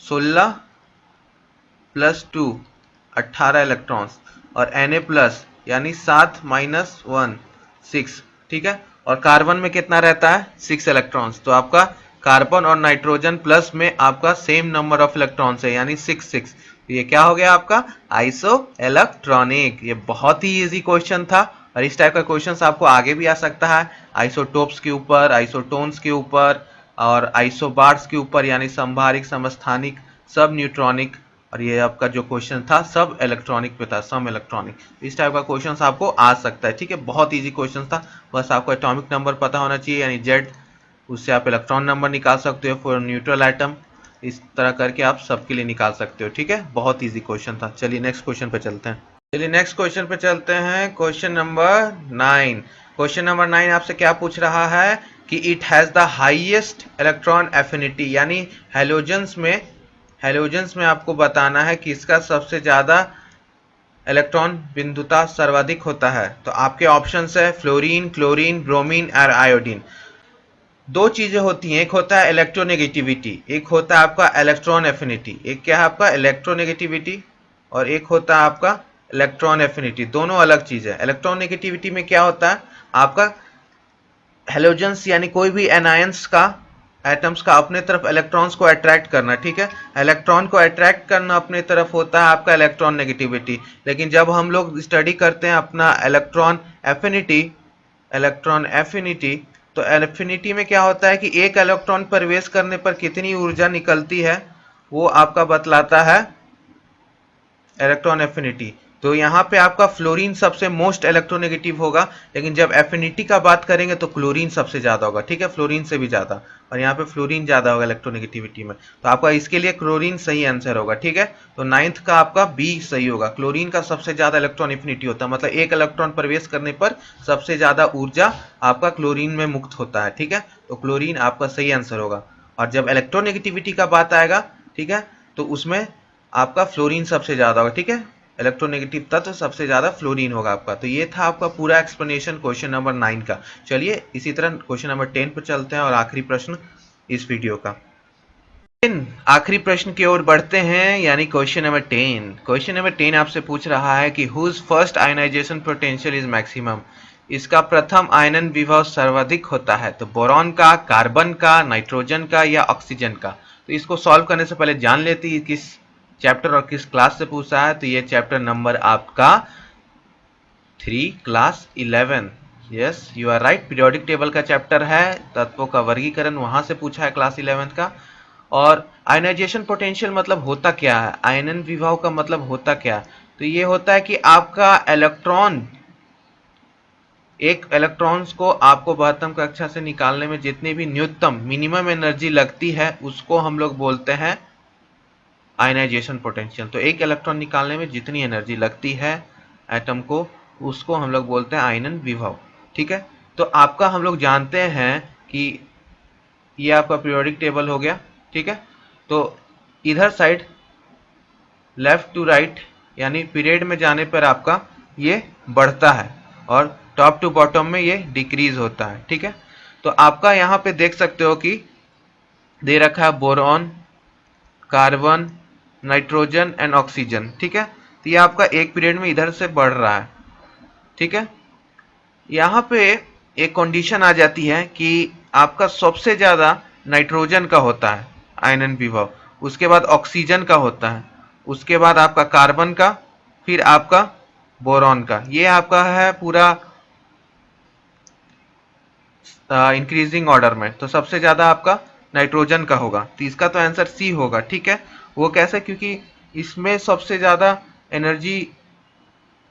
16 + 2 18 इलेक्ट्रॉन्स, और Na+ यानी 7 - 1 6, ठीक है। और कार्बन में कितना रहता है? 6 इलेक्ट्रॉन्स। तो आपका कार्बन और नाइट्रोजन प्लस में आपका सेम नंबर ऑफ इलेक्ट्रॉन्स है, यानी 6 ये क्या हो गया आपका? Iso electronic. ये बहुत ही इजी क्वेश्चन था, और इस टाइप का क्वेश्चन आपको आगे भी आ सकता है, आइसोटोप्स के ऊपर, आइसोटोन्स के ऊपर, और आइसोबार्स के ऊपर, यानी संभारिक, समस्थानिक, सब न्यूट्रॉनिक। और ये आपका जो क्वेश्चन था सब इलेक्ट्रॉनिक पे था, सम इलेक्ट्रॉनिक। इस टाइप का क्वेश्चन आपको आ सकता है, ठीक है। बहुत इजी क्वेश्चन था, बस आपको एटॉमिक नंबर पता होना चाहिए, यानी जेड, उससे आप इलेक्ट्रॉन नंबर निकाल सकते हो फॉर न्यूट्रल एटम। इस तरह करके आप सबके लिए निकाल सकते हो, ठीक है। बहुत इजी क्वेश्चन था। चलिए नेक्स्ट क्वेश्चन पे चलते हैं। चलिए नेक्स्ट क्वेश्चन पे चलते हैं। Question number 9। क्वेश्चन नंबर 9 आपसे क्या पूछ रहा है कि it has the highest electron affinity, यानी हैलोजेंस में आपको बताना है कि इसका सबसे ज्यादा इलेक्ट्रॉन बिंदुता सर्वाधिक होता है। तो आपके ऑप्शंस है फ्लोरीन, क्लोरीन, ब्रोमीन और आयोडीन। दो चीजें होती हैं, एक होता है इलेक्ट्रोनेगेटिविटी, एक होता है आपका इलेक्ट्रॉन एफिनिटी। एक क्या है आपका इलेक्ट्रोनेगेटिविटी, और एक होता है आपका इलेक्ट्रॉन एफिनिटी। दोनों अलग चीज है। इलेक्ट्रोनेगेटिविटी में क्या होता है आपका हेलोजेंस, यानी कोई भी एनायंस का, एटम्स का अपने तरफ इलेक्ट्रॉन्स को अट्रैक्ट करना, ठीक है। इलेक्ट्रॉन को अट्रैक्ट करना अपने तरफ होता है आपका इलेक्ट्रॉन नेगेटिविटी। लेकिन जब हम लोग स्टडी करते हैं अपना इलेक्ट्रॉन एफिनिटी, तो एफिनिटी में क्या होता है कि एक इलेक्ट्रॉन प्रवेश करने पर कितनी ऊर्जा निकलती है, वो आपका बतलाता है इलेक्ट्रॉन एफिनिटी। तो यहाँ पे आपका फ्लोरीन सबसे मोस्ट इलेक्ट्रोनेगेटिव होगा, लेकिन जब एफिनिटी का बात करेंगे तो क्लोरीन सबसे ज्यादा होगा, ठीक है, फ्लोरीन से भी ज्यादा। और यहाँ पे फ्लोरीन ज्यादा होगा इलेक्ट्रोनेगेटिविटी में, तो आपका इसके लिए क्लोरीन सही आंसर होगा, ठीक है। तो 9th का आपका बी सही होगा। क्लोरीन का सबसे ज्यादा इलेक्ट्रॉन एफिनिटी होता है, मतलब एक इलेक्ट्रॉन प्रवेश करने पर सबसे ज्यादा ऊर्जा आपका क्लोरीन में मुक्त होता है, ठीक है। तो क्लोरीन आपका सही आंसर होगा। और जब इलेक्ट्रोनेगेटिविटी का बात आएगा, ठीक है, तो उसमें आपका फ्लोरीन सबसे ज्यादा होगा, ठीक है। इलेक्ट्रोनेगेटिव तत्व सबसे ज्यादा फ्लोरीन होगा आपका। तो ये था आपका पूरा एक्सप्लेनेशन क्वेश्चन नंबर 9 का। चलिए इसी तरह क्वेश्चन नंबर 10 पर चलते हैं, और आखिरी प्रश्न इस वीडियो का। आखिरी प्रश्न की ओर बढ़ते हैं, यानी क्वेश्चन नंबर 10। क्वेश्चन नंबर 10 आपसे पूछ रहा है कि whose first ionisation potential is maximum. इसका प्रथम आयनन विभव सर्वाधिक होता है। तो बोरॉन का, कार्बन का, नाइट्रोजन का या ऑक्सीजन का। तो इसको सॉल्व करने से पहले जान लेते हैं किस चैप्टर और किस क्लास से पूछा है। तो ये चैप्टर नंबर आपका 3, class 11। Yes you are right, periodic table का चैप्टर है, तत्वों का वर्गीकरण, वहां से पूछा है क्लास 11 का। और आयनाइजेशन पोटेंशियल मतलब होता क्या है, आयनन विभव का मतलब होता क्या। तो ये होता है कि आपका इलेक्ट्रॉन, एक इलेक्ट्रॉन्स को आपको महत्तम कक्षा से निकालने में जितनी भी न्यूनतम मिनिमम एनर्जी लगती है, उसको हम लोग बोलते हैं आयनाइजेशन पोटेंशियल। तो एक इलेक्ट्रॉन निकालने में जितनी एनर्जी लगती है एटम को, उसको हम लोग बोलते हैं आयनन विभव, ठीक है। तो आपका हम लोग जानते हैं कि ये आपका पीरियोडिक टेबल हो गया, ठीक है। तो इधर साइड लेफ्ट टू राइट, यानी पीरियड में जाने पर आपका ये बढ़ता है, और टॉप टू बॉटम में ये डिक्रीज होता है, ठीक है। तो आपका यहाँ पे देख सकते हो कि दे रखा है boron, carbon, nitrogen and oxygen, ठीक है। तो ये आपका एक पीरियड में इधर से बढ़ रहा है, ठीक है। यहाँ पे एक कंडीशन आ जाती है कि आपका सबसे ज्यादा नाइट्रोजन का होता है आयनन विभव, उसके बाद ऑक्सीजन का होता है, उसके बाद आपका कार्बन का, फिर आपका बोरॉन का। ये आपका है पूरा इंक्रीजिंग ऑर्डर में। तो सबसे ज्यादा आपका नाइट्रोजन का होगा, तो इसका तो आंसर सी होगा, ठीक है। वो कैसे, क्योंकि इसमें सबसे ज्यादा एनर्जी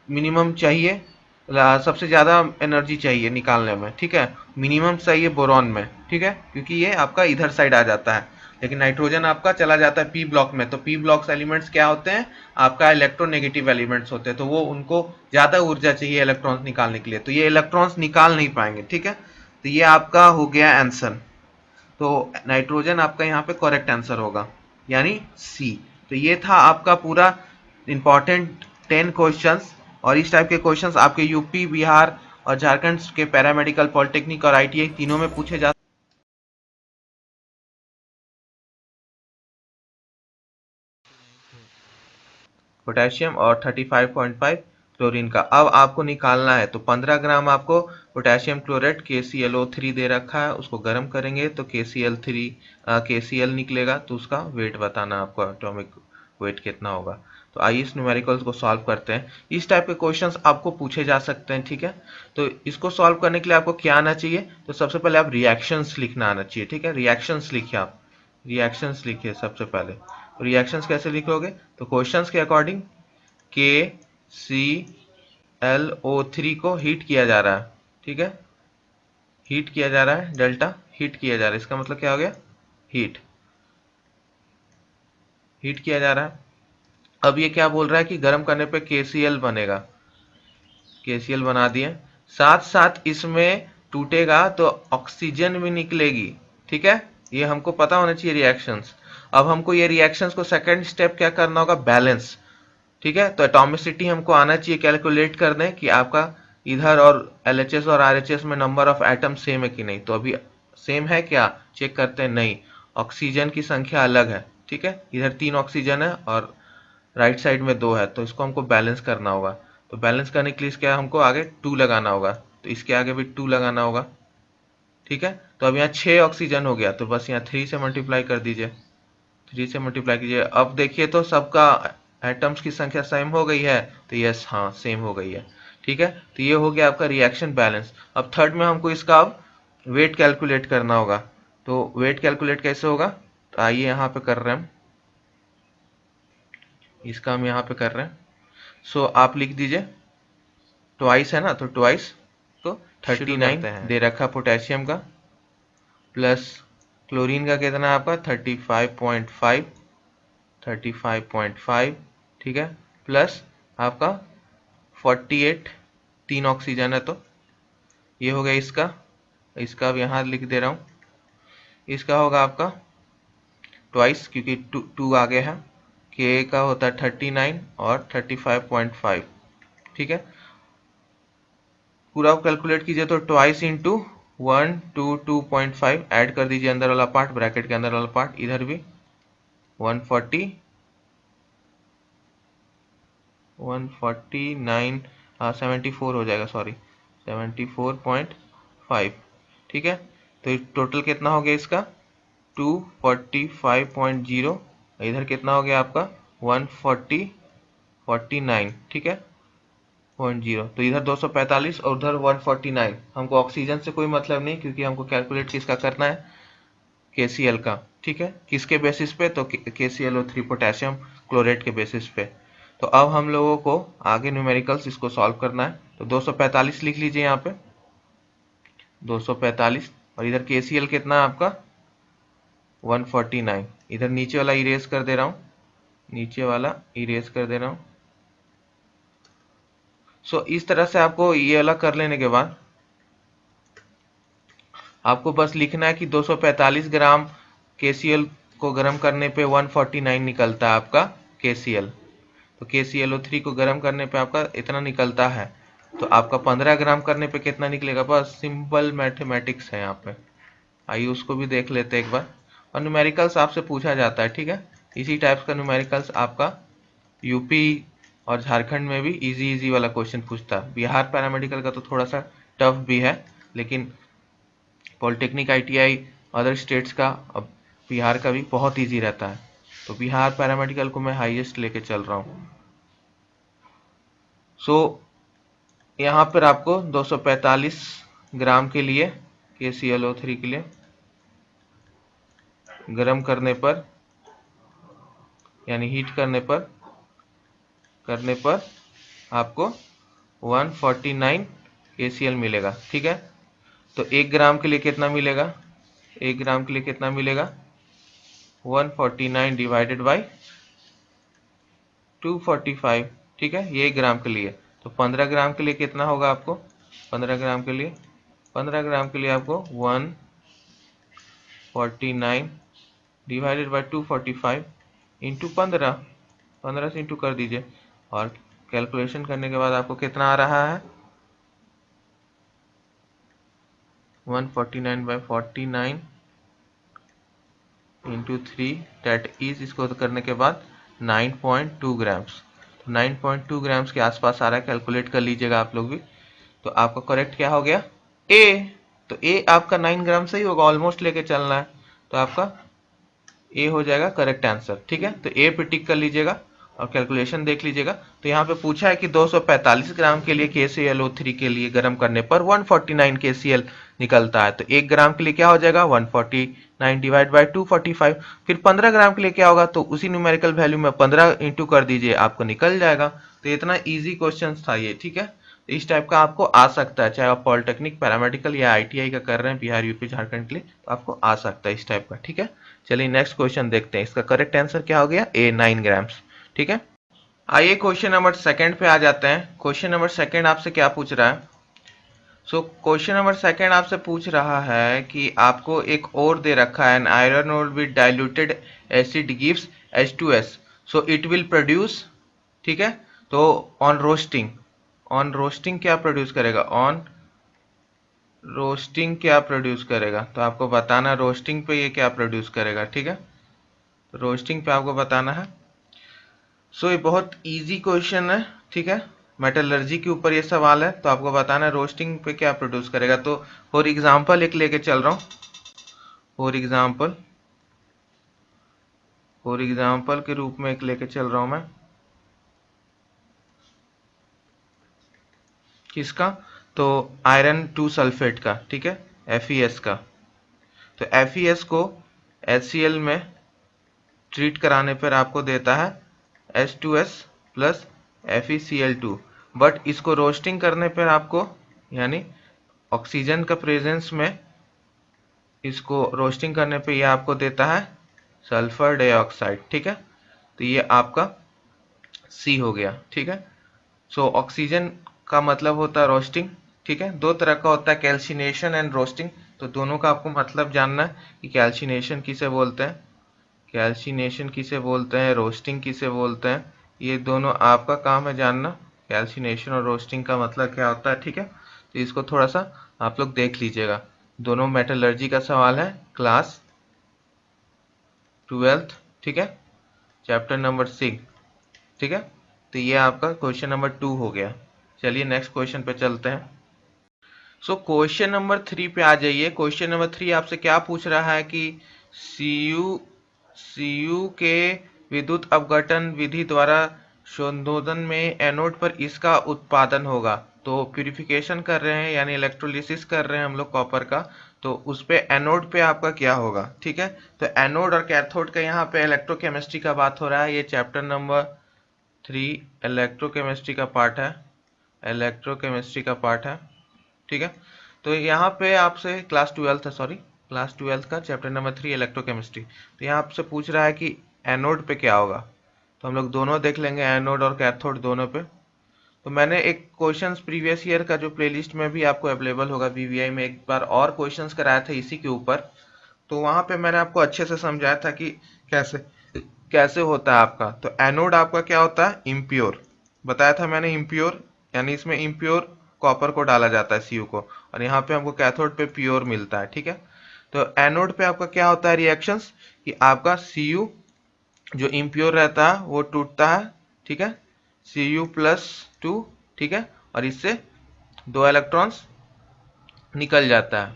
मिनिमम चाहिए, सबसे ज्यादा एनर्जी चाहिए निकालने में, ठीक है। मिनिमम चाहिए बोरॉन में, ठीक है, क्योंकि ये आपका इधर साइड आ जाता है। लेकिन नाइट्रोजन आपका चला जाता है पी ब्लॉक में। तो पी ब्लॉक्स एलिमेंट्स क्या होते हैं, आपका इलेक्ट्रोनेगेटिव एलिमेंट्स होते हैं, तो वो उनको ज्यादा ऊर्जा चाहिए इलेक्ट्रॉन्स निकालने के लिए, तो ये इलेक्ट्रॉन्स निकाल नहीं पाएंगे, ठीक है। तो ये आपका हो गया आंसर। तो नाइट्रोजन आपका यहाँ पे करेक्ट आंसर होगा, यानी सी। तो ये था आपका पूरा इंपॉर्टेंट 10 क्वेश्चंस। और इस टाइप के क्वेश्चंस आपके यूपी, बिहार और झारखंड के पैरामेडिकल, पॉलिटेक्निक और आईटीआई तीनों में पूछे जा पोटेशियम और 35.5 क्लोरीन का। अब आपको निकालना है, तो 15 ग्राम आपको पोटेशियम क्लोराइड KClO3 दे रखा है, उसको गर्म करेंगे तो KCl निकलेगा, तो उसका वेट बताना आपको, एटॉमिक वेट कितना होगा। तो आइए इस न्यूमेरिकल्स को सॉल्व करते हैं। इस टाइप के क्वेश्चंस आपको पूछे जा सकते हैं, ठीक है। तो इसको सॉल्व करने के लिए आपको क्या आना चाहिए, तो सबसे पहले आप रिएक्शंस लिखना आना चाहिए, ठीक है। रिएक्शंस लिखिए, आप रिएक्शंस लिखिए सबसे पहले। रिएक्शंस कैसे लिखोगे, तो क्वेश्चंस के अकॉर्डिंग KClO3 को हीट किया जा रहा है, ठीक है, हीट किया जा रहा है, डेल्टा हीट किया जा रहा है, इसका मतलब क्या हो गया, हीट हीट किया जा रहा है। अब ये क्या बोल रहा है कि गर्म करने पे KCl बनेगा, KCl बना दिए, साथ साथ इसमें टूटेगा तो ऑक्सीजन भी निकलेगी, ठीक है। ये हमको पता होना चाहिए रिएक्शंस। अब हमको ये रिएक्शंस को सेकंड स्टेप क्या करना होगा, बैलेंस, ठीक है। तो एटॉमिसिटी हमको आना चाहिए कैलकुलेट करने कि आपका इधर और LHS और RHS में नंबर ऑफ एटम सेम है कि नहीं। तो अभी सेम है क्या, चेक करते हैं, नहीं, ऑक्सीजन की संख्या अलग है, ठीक है। इधर 3 ऑक्सीजन है और राइट साइड में 2 है, तो इसको हमको बैलेंस करना होगा। तो बैलेंस करने के लिए क्या हमको आगे 2 लगाना होगा, तो इसके आगे भी 2 लगाना होगा, ठीक है। तो अब यहाँ 6 ऑक्सीजन हो गया, तो बस यहाँ 3 से मल्टीप्लाई कर दीजिए, 3 से मल्टीप्लाई कीजिए। अब देखिए तो सबका एटम्स की संख्या सेम हो गई है, तो यस, हाँ सेम हो गई है, ठीक है। तो ये हो गया आपका रिएक्शन बैलेंस। अब थर्ड में हमको इसका अब वेट कैलकुलेट करना होगा। तो वेट कैलकुलेट कैसे होगा, तो आइए यहाँ पे कर रहे हैं हम, इसका हम यहाँ पे कर रहे हैं। सो आप लिख दीजिए, ट्वाइस है ना, तो ट्वाइस तो 39 दे रखा पोटेशियम का, प्लस क्लोरीन का कितना है आपका 35.5, ठीक है, प्लस आपका 48, 3 ऑक्सीजन है, तो ये हो गया इसका, इसका अब यहाँ लिख दे रहा हूँ, इसका होगा आपका ट्वाइस, क्योंकि टू आगे है, के का होता है 39 और 35.5, ठीक है। पूरा कैलकुलेट कीजिए तो ट्वाइस इंटू 122.5 ऐड कर दीजिए अंदर वाला पार्ट, ब्रैकेट के अंदर वाला पार्ट, इधर भी 149, 74 हो जाएगा, सॉरी 74.5, ठीक है। तो टोटल कितना हो गया इसका 245.0, इधर कितना हो गया आपका 149, ठीक है, 0.0। तो इधर 245 और उधर 149। हमको ऑक्सीजन से कोई मतलब नहीं, क्योंकि हमको कैलकुलेट किसका करना है, KCl का, ठीक है। किसके बेसिस पे, तो KClO3 पोटेशियम क्लोरेट के बेसिस पे। तो अब हम लोगों को आगे न्यूमेरिकल्स इसको सॉल्व करना है। तो 245 लिख लीजिए यहाँ पे, 245, और इधर KCl कितना है आपका 149। इधर नीचे वाला इरेज कर दे रहा हूँ, नीचे वाला इरेज कर दे रहा हूँ। सो इस तरह से आपको ये वाला कर लेने के बाद आपको बस लिखना है कि 245 ग्राम KCl को गर्म करने पे 149 निकलता है आपका KCl। तो KClO3 को गर्म करने पे आपका इतना निकलता है, तो आपका 15 ग्राम करने पे कितना निकलेगा, बस सिंपल मैथमेटिक्स है यहाँ पे। आइए उसको भी देख लेते हैं एक बार। और न्यूमेरिकल्स आपसे पूछा जाता है, ठीक है। इसी टाइप्स का न्यूमेरिकल्स आपका यूपी और झारखंड में भी इजी वाला क्वेश्चन पूछता है। बिहार पैरामेडिकल का तो थोड़ा सा टफ भी है, लेकिन पॉलिटेक्निक ITI अदर स्टेट्स का, अब बिहार का भी बहुत इजी रहता है। तो बिहार पैरामेडिकल को मैं हाईएस्ट लेके चल रहा हूँ। सो यहाँ पर आपको 245 ग्राम के लिए KClO3 के लिए गर्म करने पर, यानी हीट करने पर आपको 149 KCl मिलेगा, ठीक है। तो 1 ग्राम के लिए कितना मिलेगा, 1 ग्राम के लिए कितना मिलेगा 149 डिवाइडेड बाई 245, ठीक है, ये 1 ग्राम के लिए। तो 15 ग्राम के लिए कितना होगा आपको, 15 ग्राम के लिए आपको 149 डिवाइडेड बाई 245 इंटू 15 से इंटू कर दीजिए, और कैलकुलेशन करने के बाद आपको कितना आ रहा है 149/49 इंटू 3, डेट इज, इसको करने के बाद 9.2 ग्राम्स। तो 9.2 ग्राम्स के आसपास आ रहा है, कैलकुलेट कर लीजिएगा आप लोग भी। तो आपका करेक्ट क्या हो गया? ए। तो ए आपका 9 ग्राम सही होगा, ऑलमोस्ट लेके चलना है, तो आपका ए हो जाएगा करेक्ट आंसर। ठीक है, तो ए पे टिक कर लीजिएगा और कैलकुलेशन देख लीजिएगा। तो यहाँ पे पूछा है कि 245 ग्राम के लिए KClO3 के लिए गर्म करने पर 149 KCl निकलता है। तो 1 ग्राम के लिए क्या हो जाएगा? 149 डिवाइड बाई 245। फिर 15 ग्राम के लिए क्या होगा? तो उसी न्यूमेरिकल वैल्यू में 15 इंटू कर दीजिए, आपको निकल जाएगा। तो इतना ईजी क्वेश्चन था ये। ठीक है, इस टाइप का आपको आ सकता है, चाहे आप पॉलिटेक्निक, पैरामेडिकल या ITI का कर रहे हैं बिहार, यूपी, झारखंड के लिए, तो आपको आ सकता है इस टाइप का। ठीक है, चलिए नेक्स्ट क्वेश्चन देखते हैं। इसका करेक्ट आंसर क्या हो गया? ए 9 ग्राम्स। ठीक है, आइए क्वेश्चन नंबर सेकंड पे आ जाते हैं। क्वेश्चन नंबर सेकंड आपसे क्या पूछ रहा है? क्वेश्चन नंबर सेकंड आपसे पूछ रहा है कि आपको एक और दे रखा है, an iron ore with diluted acid gives H2S, so it will produce. ठीक है, तो ऑन रोस्टिंग क्या प्रोड्यूस करेगा? ऑन रोस्टिंग क्या प्रोड्यूस करेगा? तो आपको बताना रोस्टिंग पे ये क्या प्रोड्यूस करेगा। ठीक है, रोस्टिंग पे आपको बताना है। ये बहुत इजी क्वेश्चन है। ठीक है, मेटलर्जी के ऊपर ये सवाल है, तो आपको बताना है रोस्टिंग पे क्या प्रोड्यूस करेगा। तो फॉर एग्जांपल एक लेके चल रहा हूँ, फॉर एग्जांपल के रूप में एक लेके चल रहा हूँ मैं। किसका? तो आयरन 2 सल्फेट का। ठीक है, FeS का। तो FeS को HCl में ट्रीट कराने पर आपको देता है H2S प्लस FeCl2, बट इसको रोस्टिंग करने पर आपको, यानी ऑक्सीजन का प्रेजेंस में इसको रोस्टिंग करने पे ये आपको देता है सल्फर डाइऑक्साइड। ठीक है, तो ये आपका C हो गया। ठीक है, ऑक्सीजन का मतलब होता है रोस्टिंग। ठीक है, दो तरह का होता है, कैल्सिनेशन एंड रोस्टिंग। तो दोनों का आपको मतलब जानना है कि कैल्सिनेशन किसे बोलते हैं, रोस्टिंग किसे बोलते हैं। ये दोनों आपका काम है जानना, कैल्सिनेशन और रोस्टिंग का मतलब क्या होता है। ठीक है, तो इसको थोड़ा सा आप लोग देख लीजिएगा। दोनों मेटलर्जी का सवाल है, क्लास 12th। ठीक है, चैप्टर नंबर 6। ठीक है, तो ये आपका क्वेश्चन नंबर 2 हो गया। चलिए नेक्स्ट क्वेश्चन पे चलते हैं। क्वेश्चन नंबर 3 पे आ जाइए। क्वेश्चन नंबर 3 आपसे क्या पूछ रहा है कि सीयू के विद्युत अपघटन विधि द्वारा शोधन में एनोड पर इसका उत्पादन होगा। तो प्यूरिफिकेशन कर रहे हैं, यानी इलेक्ट्रोलिसिस कर रहे हैं हम लोग कॉपर का, तो उस पे एनोड पे आपका क्या होगा। ठीक है, तो एनोड और कैथोड का यहाँ पे इलेक्ट्रोकेमिस्ट्री का बात हो रहा है। ये चैप्टर नंबर 3 इलेक्ट्रोकेमिस्ट्री का पार्ट है, ठीक है, तो यहाँ पे आपसे क्लास 12 का चैप्टर नंबर 3 इलेक्ट्रोकेमिस्ट्री। तो यहाँ आपसे पूछ रहा है कि एनोड पे क्या होगा। तो हम लोग दोनों देख लेंगे, एनोड और कैथोड दोनों पे। तो मैंने एक क्वेश्चंस प्रीवियस ईयर का जो प्लेलिस्ट में भी आपको अवेलेबल होगा, VVI में एक बार और क्वेश्चंस कराया था इसी के ऊपर। तो वहां पे मैंने आपको अच्छे से समझाया था कि कैसे कैसे होता है आपका। तो एनोड आपका क्या होता है? इम्प्योर, बताया था मैंने, इम्प्योर, यानी इसमें इम्प्योर कॉपर को डाला जाता है Cu को, और यहाँ पे हमको कैथोड पे प्योर मिलता है। ठीक है, तो एनोड पे आपका क्या होता है रिएक्शंस, कि आपका Cu जो इम्प्योर रहता है वो टूटता है। ठीक है, Cu+2। ठीक है, और इससे 2 इलेक्ट्रॉन्स निकल जाता है।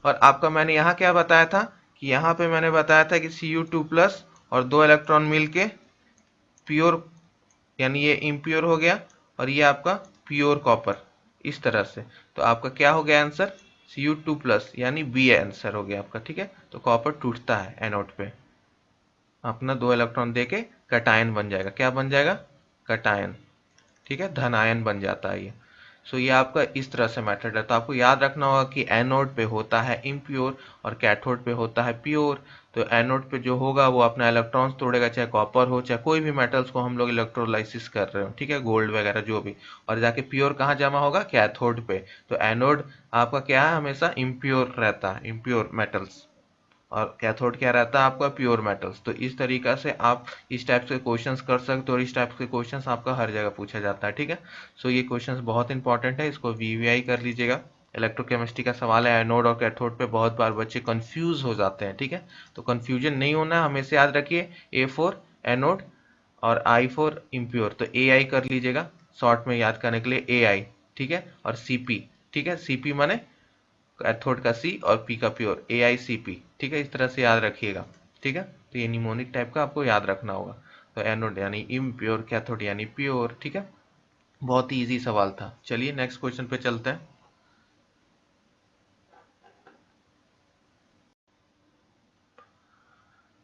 और आपका मैंने यहाँ क्या बताया था, कि यहाँ पे मैंने बताया था कि Cu2+ और 2 इलेक्ट्रॉन मिलके प्योर, यानी ये इम्प्योर हो गया, और ये आपका प्योर कॉपर, इस तरह से। तो आपका क्या हो गया आंसर? Cu2+, यानी बी आंसर हो गया आपका। ठीक है, तो कॉपर टूटता है एनोड पे, अपना 2 इलेक्ट्रॉन देके कटायन बन जाएगा। क्या बन जाएगा? कटायन। ठीक है, धन आयन बन जाता है ये। ये आपका इस तरह से मेथड है। तो आपको याद रखना होगा कि एनोड पे होता है इम्प्योर और कैथोड पे होता है प्योर। तो एनोड पे जो होगा वो अपना इलेक्ट्रॉन्स तोड़ेगा, चाहे कॉपर हो चाहे कोई भी मेटल्स को हम लोग इलेक्ट्रोलाइसिस कर रहे हो, ठीक है, गोल्ड वगैरह जो भी, और जाके प्योर कहाँ जमा होगा? कैथोड पे। तो एनोड आपका क्या है? हमेशा इम्प्योर रहता है, इम्प्योर मेटल्स, और कैथोड क्या रहता है आपका? Pure metals. तो इस तरीका से आप इस टाइप के क्वेश्चंस कर सकते हो, और इस टाइप के क्वेश्चंस आपका हर जगह पूछा जाता है। ठीक है, ये क्वेश्चंस बहुत इंपॉर्टेंट है, इसको VVI कर लीजिएगा। इलेक्ट्रोकेमिस्ट्री का सवाल है, एनोड और कैथोड पे बहुत बार बच्चे कंफ्यूज हो जाते हैं। ठीक है, तो कंफ्यूजन नहीं होना, हमेशा याद रखिए A4 एनोड और आई फॉर इम्प्योर, तो ए आई कर लीजिएगा शॉर्ट में याद करने के लिए, ए आई, ठीक है। और सी पी, ठीक है, सी पी माने कैथोड का सी और पी का प्योर, ए आई सी पी, ठीक है, इस तरह से याद रखिएगा, ठीक है। तो ये निमोनिक टाइप का आपको याद रखना होगा। तो एनोड यानी इम्प्योर, कैथोड यानी प्योर, ठीक है। बहुत ही इजी सवाल था। चलिए नेक्स्ट क्वेश्चन पे चलते हैं।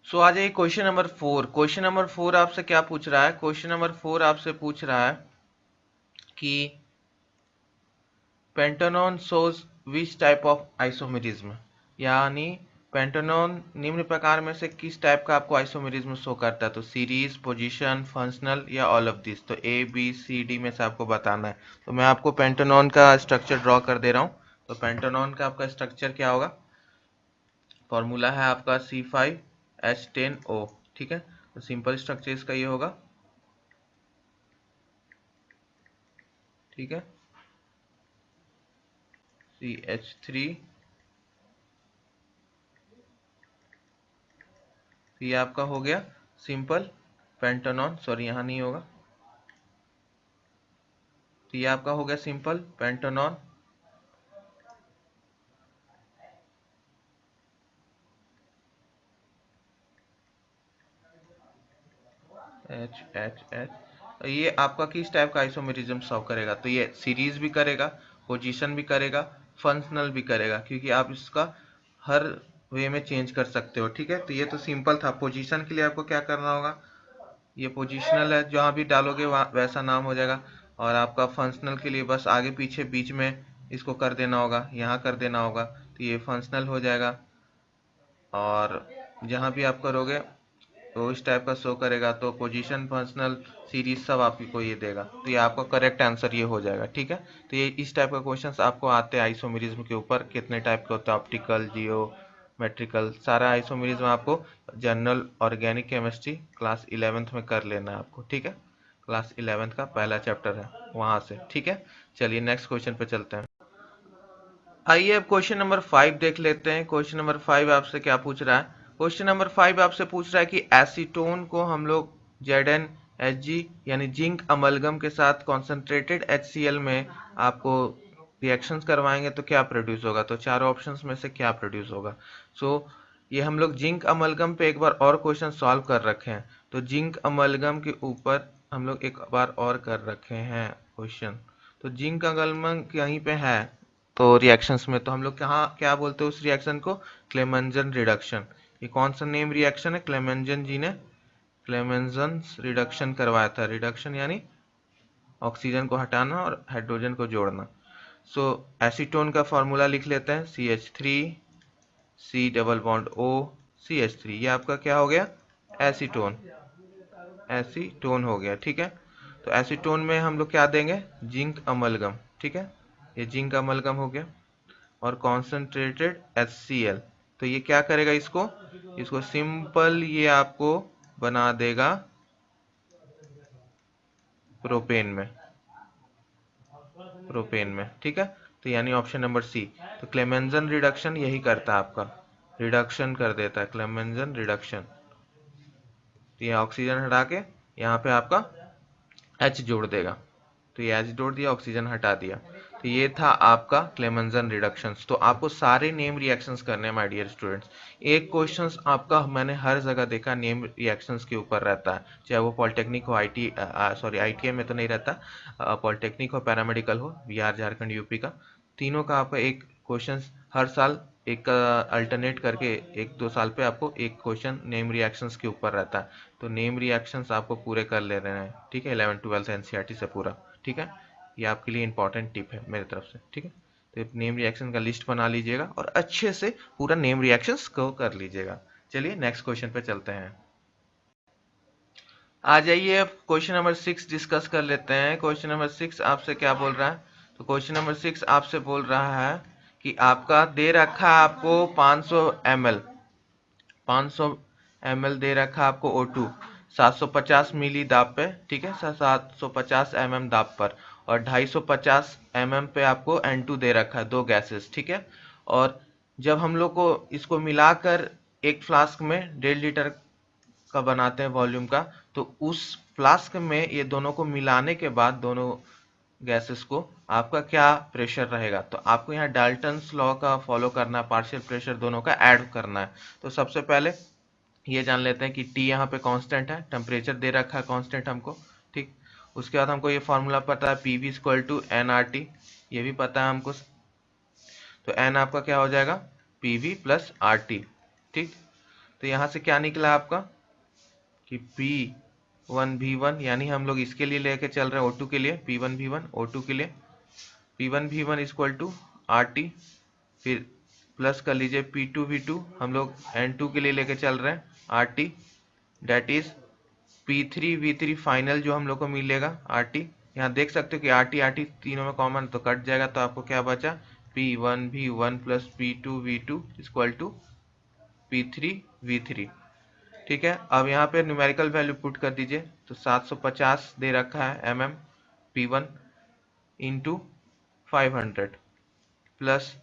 सो आ जाइए क्वेश्चन नंबर 4। क्वेश्चन नंबर 4 आपसे क्या पूछ रहा है? क्वेश्चन नंबर 4 आपसे पूछ रहा है कि pentanone shows which type of isomerism, यानी पेंटानॉन निम्न प्रकार में से किस टाइप का आपको आइसोमेरिज्म शो करता है? तो सीरीज, पोजीशन, फंक्शनल या ऑल ऑफ दिस। तो ए बी सी डी में से आपको बताना है। तो मैं आपको पेंटानॉन का स्ट्रक्चर ड्रॉ कर दे रहा हूँ। तो पेंटानॉन का आपका स्ट्रक्चर क्या होगा? फॉर्मूला है आपका C5H10O, ठीक है। तो सिंपल स्ट्रक्चर इसका ये होगा, ठीक है, CH3, तो ये आपका हो गया सिंपल पेंटानॉन, सॉरी यहाँ नहीं होगा, तो ये आपका हो गया सिंपल पेंटानॉन। H ये आपका किस टाइप का आइसोमेरिज्म सॉल्व करेगा? तो ये सीरीज भी करेगा, पोजीशन भी करेगा, फंक्शनल भी करेगा, क्योंकि आप इसका हर वे में चेंज कर सकते हो, ठीक है। तो ये तो सिंपल था। पोजीशन के लिए आपको क्या करना होगा? ये पोजिशनल है, जहाँ भी डालोगे वहाँ वैसा नाम हो जाएगा। और आपका फंक्शनल के लिए बस आगे पीछे बीच में इसको कर देना होगा, यहाँ कर देना होगा, तो ये फंक्शनल हो जाएगा। और जहाँ भी आप करोगे तो इस टाइप का शो करेगा। तो पोजीशन, फंक्शनल, सीरीज सब आपको ये देगा। तो ये आपका करेक्ट आंसर ये हो जाएगा, ठीक है। तो ये इस टाइप का क्वेश्चंस आपको आते हैं आइसोमेरिज्म के ऊपर। कितने टाइप के होते हैं? ऑप्टिकल, जियोमेट्रिकल, सारा आइसोमेरिज्म आपको general organic chemistry class 11th में कर लेना है आपको, ठीक है। क्लास 11th का पहला चैप्टर है वहां से, ठीक है। चलिए नेक्स्ट क्वेश्चन पे चलते हैं। आइए अब क्वेश्चन नंबर 5 देख लेते हैं। क्वेश्चन नंबर 5 आपसे क्या पूछ रहा है? क्वेश्चन नंबर 5 आपसे पूछ रहा है कि एसीटोन को हम लोग ZnHg यानी जिंक अमलगम के साथ कॉन्सेंट्रेटेड HCl में आपको रिएक्शंस करवाएंगे तो क्या प्रोड्यूस होगा? तो चारों ऑप्शंस में से क्या प्रोड्यूस होगा? ये हम लोग जिंक अमलगम पे एक बार और क्वेश्चन सॉल्व कर रखे हैं। तो जिंक अमलगम के ऊपर हम लोग एक बार और कर रखे हैं क्वेश्चन। तो जिंक अमलगम यहीं पे है, तो रिएक्शंस में तो हम लोग कहाँ क्या बोलते हैं उस रिएक्शन को? क्लेमेंजन रिडक्शन। ये कौन सा नेम रिएक्शन है? क्लेमेंजन जी ने क्लेमेंजन रिडक्शन करवाया था। रिडक्शन यानी ऑक्सीजन को हटाना और हाइड्रोजन को जोड़ना। एसीटोन का फॉर्मूला लिख लेते हैं, CH3 C double bond O CH3। ये आपका क्या हो गया? एसीटोन। एसीटोन हो गया, ठीक है। तो एसीटोन में हम लोग क्या देंगे? जिंक अमलगम, ठीक है। ये जिंक अमलगम हो गया। और कॉन्सेंट्रेटेड HCl, तो ये क्या करेगा? इसको इसको सिंपल ये आपको बना देगा प्रोपेन में, प्रोपेन में, ठीक है। तो यानी ऑप्शन नंबर सी। तो क्लेमेंजन रिडक्शन यही करता है आपका, रिडक्शन कर देता है, क्लेमेंजन रिडक्शन। तो ये ऑक्सीजन हटा के यहाँ पे आपका H जोड़ देगा। तो ये H जोड़ दिया, ऑक्सीजन हटा दिया। तो ये था आपका क्लेमेंजन रिडक्शंस। तो आपको सारे नेम रिएक्शंस करने हैं माय डियर स्टूडेंट्स। एक क्वेश्चंस आपका मैंने हर जगह देखा नेम रिएक्शंस के ऊपर रहता है, चाहे वो पॉलिटेक्निक हो, ITI में तो नहीं रहता, पॉलिटेक्निक हो, पैरामेडिकल हो, बिहार, झारखंड, यूपी का, तीनों का आपका एक क्वेश्चन हर साल एक अल्टरनेट करके 1-2 साल पे आपको एक क्वेश्चन नेम रिएक्शंस के ऊपर रहता है। तो नेम रिएक्शंस आपको पूरे कर ले रहे हैं, ठीक है, 11th-12th NCERT से पूरा, ठीक है। ये आपके लिए इंपॉर्टेंट टिप है मेरी तरफ से, ठीक है। तो नेम रिएक्शन का लिस्ट बना लीजिएगा और अच्छे से पूरा नेम रिएक्शंस को कर लीजिएगा। चलिए नेक्स्ट क्वेश्चन पे चलते हैं। आ जाइए अब क्वेश्चन नंबर 6 डिस्कस कर लेते हैं। क्वेश्चन नंबर 6 आपसे क्या बोल रहा है? तो क्वेश्चन नंबर 6 आपसे बोल रहा है कि आपका दे रखा है आपको 500 ml, 500 ml दे रखा आपको O2 750 मिली दाब पे, ठीक है, 750 mm दाब पर, और 250 mm पे आपको N2 दे रखा है, दो गैसेस, ठीक है। और जब हम लोग को इसको मिलाकर एक फ्लास्क में 1.5 लीटर का बनाते हैं वॉल्यूम का, तो उस फ्लास्क में ये दोनों को मिलाने के बाद दोनों गैसेस को आपका क्या प्रेशर रहेगा, तो आपको यहाँ डाल्टन्स लॉ का फॉलो करना है, पार्शियल प्रेशर दोनों का ऐड करना है। तो सबसे पहले ये जान लेते हैं कि T यहाँ पे कांस्टेंट है, टेम्परेचर दे रखा है कांस्टेंट हमको, ठीक। उसके बाद हमको ये फॉर्मूला पता है PV इक्वल टू NRT, ये भी पता है हमको। तो N आपका क्या हो जाएगा PV प्लस RT, ठीक। तो यहाँ से क्या निकला आपका कि P1V1, यानी हम लोग इसके लिए लेके चल रहे हैं O2 के लिए, P1V1 O2 के लिए P1V1 इक्वल टू RT, फिर प्लस कर लीजिए P2V2 हम लोग N2 के लिए लेके चल रहे हैं RT, date is P3V3 final जो हम लोग को मिलेगा RT। यहाँ देख सकते हो कि RT तीनों में कॉमन तो कट जाएगा, तो आपको क्या बचा P1V1 plus P2V2 equal to P3V3, ठीक है। अब यहाँ पे न्यूमेरिकल वैल्यू पुट कर दीजिए, तो 750 दे रखा है mm P1 into 500 plus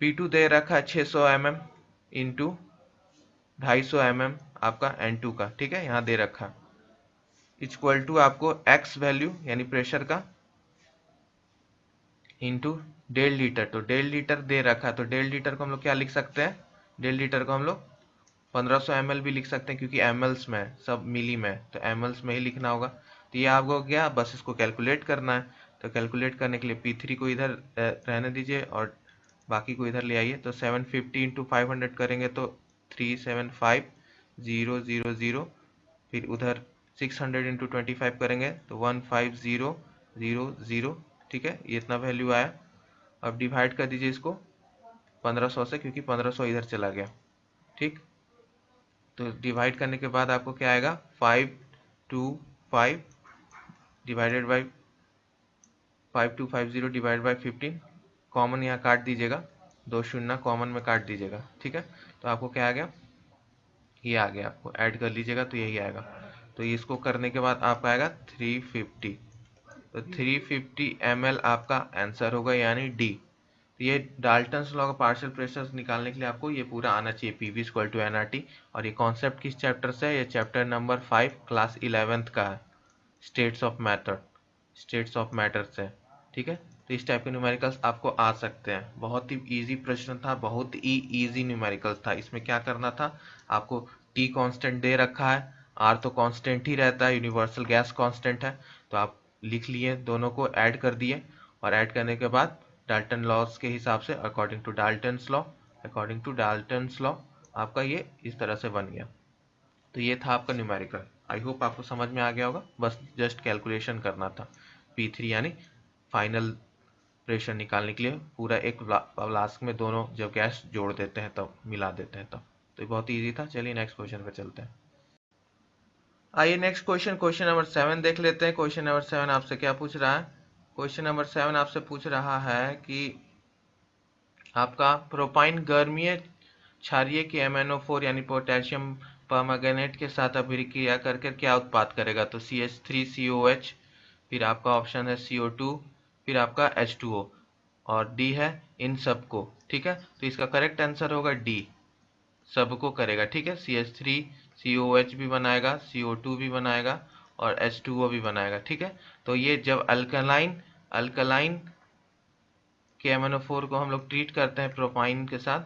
P2 दे रखा है 600 mm इंटू 250 mm आपका N2 का, ठीक है, यहाँ दे रखा इक्वल टू आपको X वैल्यू यानी प्रेशर का इंटू 1.5 लीटर, तो 1.5 लीटर दे रखा है, तो 1.5 लीटर को हम लोग क्या लिख सकते हैं, 1.5 लीटर को हम लोग 1500 ml भी लिख सकते हैं, क्योंकि mls में सब मिली में, तो mls में ही लिखना होगा। तो ये आपको क्या, बस इसको कैलकुलेट करना है। तो कैलकुलेट करने के लिए P3 को इधर रहने दीजिए और बाकी को इधर ले आइए। तो 750 इंटू 500 करेंगे तो 375,000, फिर उधर 600 इंटू 25 करेंगे तो 150,000, ठीक है, ये इतना वैल्यू आया। अब डिवाइड कर दीजिए इसको 1500 से, क्योंकि 1500 इधर चला गया, ठीक। तो डिवाइड करने के बाद आपको क्या आएगा 525 divided by 5250 divide by 15, common यहाँ काट दीजिएगा, 2 शून्य कॉमन में काट दीजिएगा, ठीक है। तो आपको क्या आ गया, ये आ गया, आपको ऐड कर लीजिएगा तो यही आएगा। तो इसको करने के बाद आपका आएगा 350, तो 350 ml आपका आंसर होगा, यानी डी। तो ये डाल्टन्स लॉ का पार्शियल प्रेशर निकालने के लिए आपको ये पूरा आना चाहिए, PV इक्वल टू NRT। और ये कॉन्सेप्ट किस चैप्टर से है, ये चैप्टर नंबर 5 क्लास 11th का है, स्टेट्स ऑफ मैटर से, ठीक है। तो इस टाइप के न्यूमेरिकल्स आपको आ सकते हैं, बहुत ही इजी प्रश्न था, बहुत ही इजी न्यूमेरिकल्स था। इसमें क्या करना था, आपको T कांस्टेंट दे रखा है, R तो कांस्टेंट ही रहता है, यूनिवर्सल गैस कांस्टेंट है, तो आप लिख लिए, दोनों को ऐड कर दिए, और ऐड करने के बाद डाल्टन लॉस के हिसाब से अकॉर्डिंग टू डाल्टन्स लॉ आपका ये इस तरह से बन गया। तो ये था आपका न्यूमेरिकल। आई होप आपको समझ में आ गया होगा, बस जस्ट कैलकुलेशन करना था। P3 यानी फाइनल प्रेशर निकालने के लिए पूरा एक फ्लास्क में दोनों जब गैस जोड़ देते हैं तब मिला देते हैं तब। तो ये बहुत ईजी था। चलिए नेक्स्ट क्वेश्चन पे चलते हैं। आइए नेक्स्ट क्वेश्चन नंबर 7 देख लेते हैं। क्वेश्चन नंबर 7 आपसे क्या पूछ रहा है, क्वेश्चन नंबर 7 आपसे पूछ रहा है कि आपका प्रोपाइन गर्मीय क्षारीय के MnO4 यानी पोटेशियम परमैंगनेट के साथ अभिक्रिया करके क्या उत्पाद करेगा, तो CH3COH, फिर आपका ऑप्शन है CO2, फिर आपका H2O, और डी है इन सबको, ठीक है। तो इसका करेक्ट आंसर होगा डी, सबको करेगा, ठीक है। CH3COH भी बनाएगा, CO2 भी बनाएगा और H2O भी बनाएगा, ठीक है। तो ये जब अल्कलाइन के MnO4 को हम लोग ट्रीट करते हैं प्रोपाइन के साथ,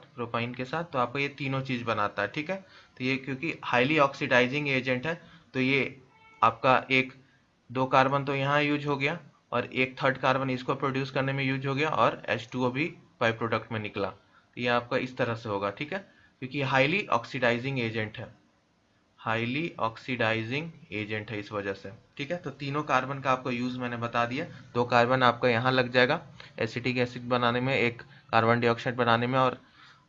तो आपको ये तीनों चीज बनाता है, ठीक है। तो ये क्योंकि हाईली ऑक्सीडाइजिंग एजेंट है, तो ये आपका एक 2 कार्बन तो यहाँ यूज हो गया और एक 3rd कार्बन इसको प्रोड्यूस करने में यूज हो गया, और H2O भी बाई प्रोडक्ट में निकला। तो ये आपका इस तरह से होगा, ठीक है, क्योंकि हाईली ऑक्सीडाइजिंग एजेंट है इस वजह से, ठीक है। तो तीनों कार्बन का आपको यूज मैंने बता दिया। 2 कार्बन आपका यहाँ लग जाएगा एसिटिक एसिड बनाने में, एक कार्बन डाइऑक्साइड बनाने में, और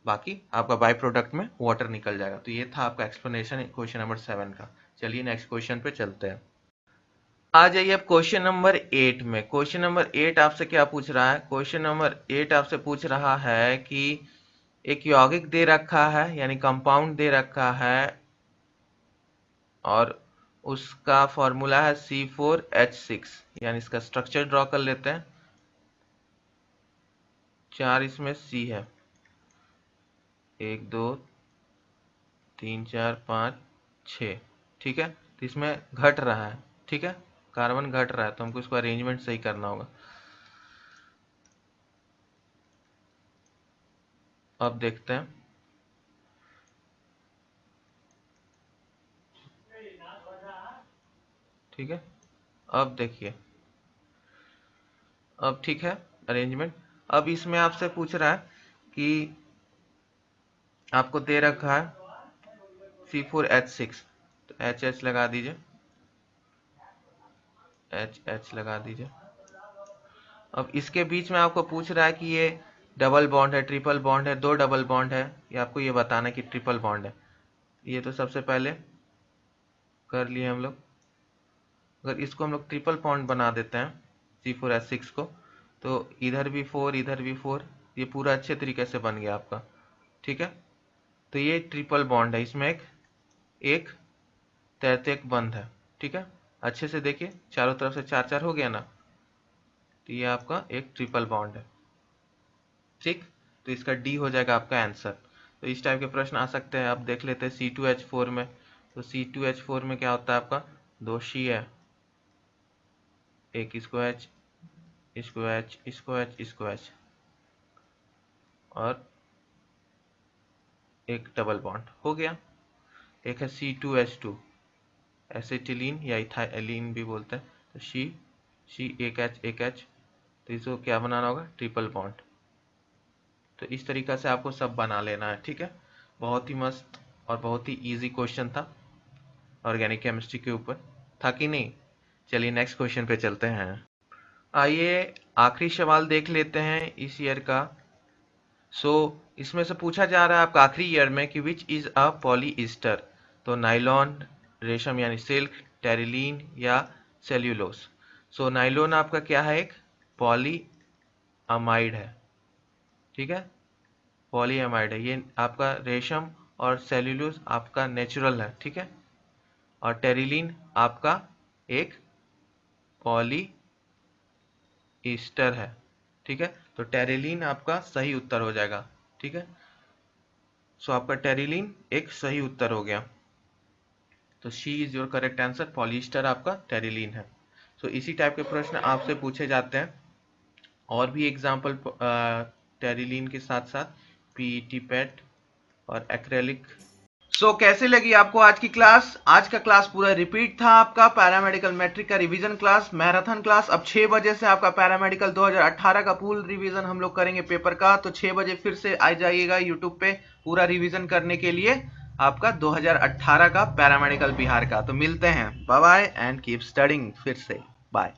बाकी आपका बाई प्रोडक्ट में वाटर निकल जाएगा। तो ये था आपका एक्सप्लेनेशन क्वेश्चन नंबर 7 का। चलिए नेक्स्ट क्वेश्चन पे चलते हैं। आ जाइए अब क्वेश्चन नंबर 8 में। क्वेश्चन नंबर 8 आपसे क्या पूछ रहा है, क्वेश्चन नंबर 8 आपसे पूछ रहा है कि एक यौगिक दे रखा है, यानी कंपाउंड दे रखा है, और उसका फॉर्मूला है C4H6, यानी इसका स्ट्रक्चर ड्रॉ कर लेते हैं। 4 इसमें C है, 1 2 3 4 5 6, ठीक है। तो इसमें घट रहा है, ठीक है, कार्बन घट रहा है, तो हमको इसको अरेंजमेंट सही करना होगा। अब देखते हैं, ठीक है, अब देखिए, अब ठीक है अरेंजमेंट। अब इसमें आपसे पूछ रहा है कि आपको दे रखा है C4H6, तो H लगा दीजिए, H लगा दीजिए। अब इसके बीच में आपको पूछ रहा है कि ये डबल बॉन्ड है, ट्रिपल बॉन्ड है, 2 डबल बॉन्ड है, ये आपको ये बताना है कि ट्रिपल बॉन्ड है। ये तो सबसे पहले कर लिए हम लोग। अगर इसको हम लोग ट्रिपल बॉन्ड बना देते हैं C4H6 को, तो इधर भी 4, इधर भी 4, ये पूरा अच्छे तरीके से बन गया आपका, ठीक है। तो ये ट्रिपल बॉन्ड है, इसमें एक तैरते एक बंद है, ठीक है। अच्छे से देखिए, चारों तरफ से 4 हो गया ना, तो ये आपका एक ट्रिपल बॉन्ड है, ठीक। तो इसका डी हो जाएगा आपका आंसर। तो इस टाइप के प्रश्न आ सकते हैं। अब देख लेते हैं C2H4 में। तो C2H4 में क्या होता है आपका, 2 C है, एक इसको H, इसको H, इसको H, इसको H, और एक डबल बॉन्ड हो गया। एक है C2H2, एसिटिलीन या इथाइलिन भी बोलते हैं। तो C एक H, तो इसको क्या बनाना होगा, ट्रिपल बॉन्ड। तो इस तरीका से आपको सब बना लेना है, ठीक है। बहुत ही मस्त और बहुत ही इजी क्वेश्चन था ऑर्गेनिक केमिस्ट्री के ऊपर, था कि नहीं। चलिए नेक्स्ट क्वेश्चन पे चलते हैं। आइए आखिरी सवाल देख लेते हैं इस ईयर का। इसमें से पूछा जा रहा है आपका आखिरी ईयर में कि विच इज अ पॉलीईस्टर। तो नाइलॉन, रेशम यानी सिल्क, टेरिलीन या सेल्यूलोस। नाइलॉन आपका क्या है, एक पॉलीअमाइड है, ठीक है, पॉलीअमाइड है। ये आपका रेशम और सेल्यूलोस आपका नेचुरल है, ठीक है। और टेरिलीन आपका एक पॉलीईस्टर है, ठीक है। तो टेरिलीन आपका सही उत्तर हो जाएगा, ठीक है। आपका टेरिलीन एक सही उत्तर हो गया। तो she is your correct answer, polyester आपका टेरिलीन है। इसी टाइप के प्रश्न आपसे पूछे जाते हैं। और भी एग्जाम्पल टेरिलीन के साथ साथ पीईटी पैट और एक्रेलिक। कैसे लगी आपको आज की क्लास? आज का क्लास पूरा रिपीट था आपका पैरामेडिकल मैट्रिक का रिवीजन क्लास, मैराथन क्लास। अब 6 बजे से आपका पैरामेडिकल 2018 का फुल रिवीजन हम लोग करेंगे पेपर का। तो 6 बजे फिर से आ जाइएगा यूट्यूब पे पूरा रिवीजन करने के लिए आपका 2018 का पैरामेडिकल बिहार का। तो मिलते हैं, bye bye and keep studying. फिर से बाय।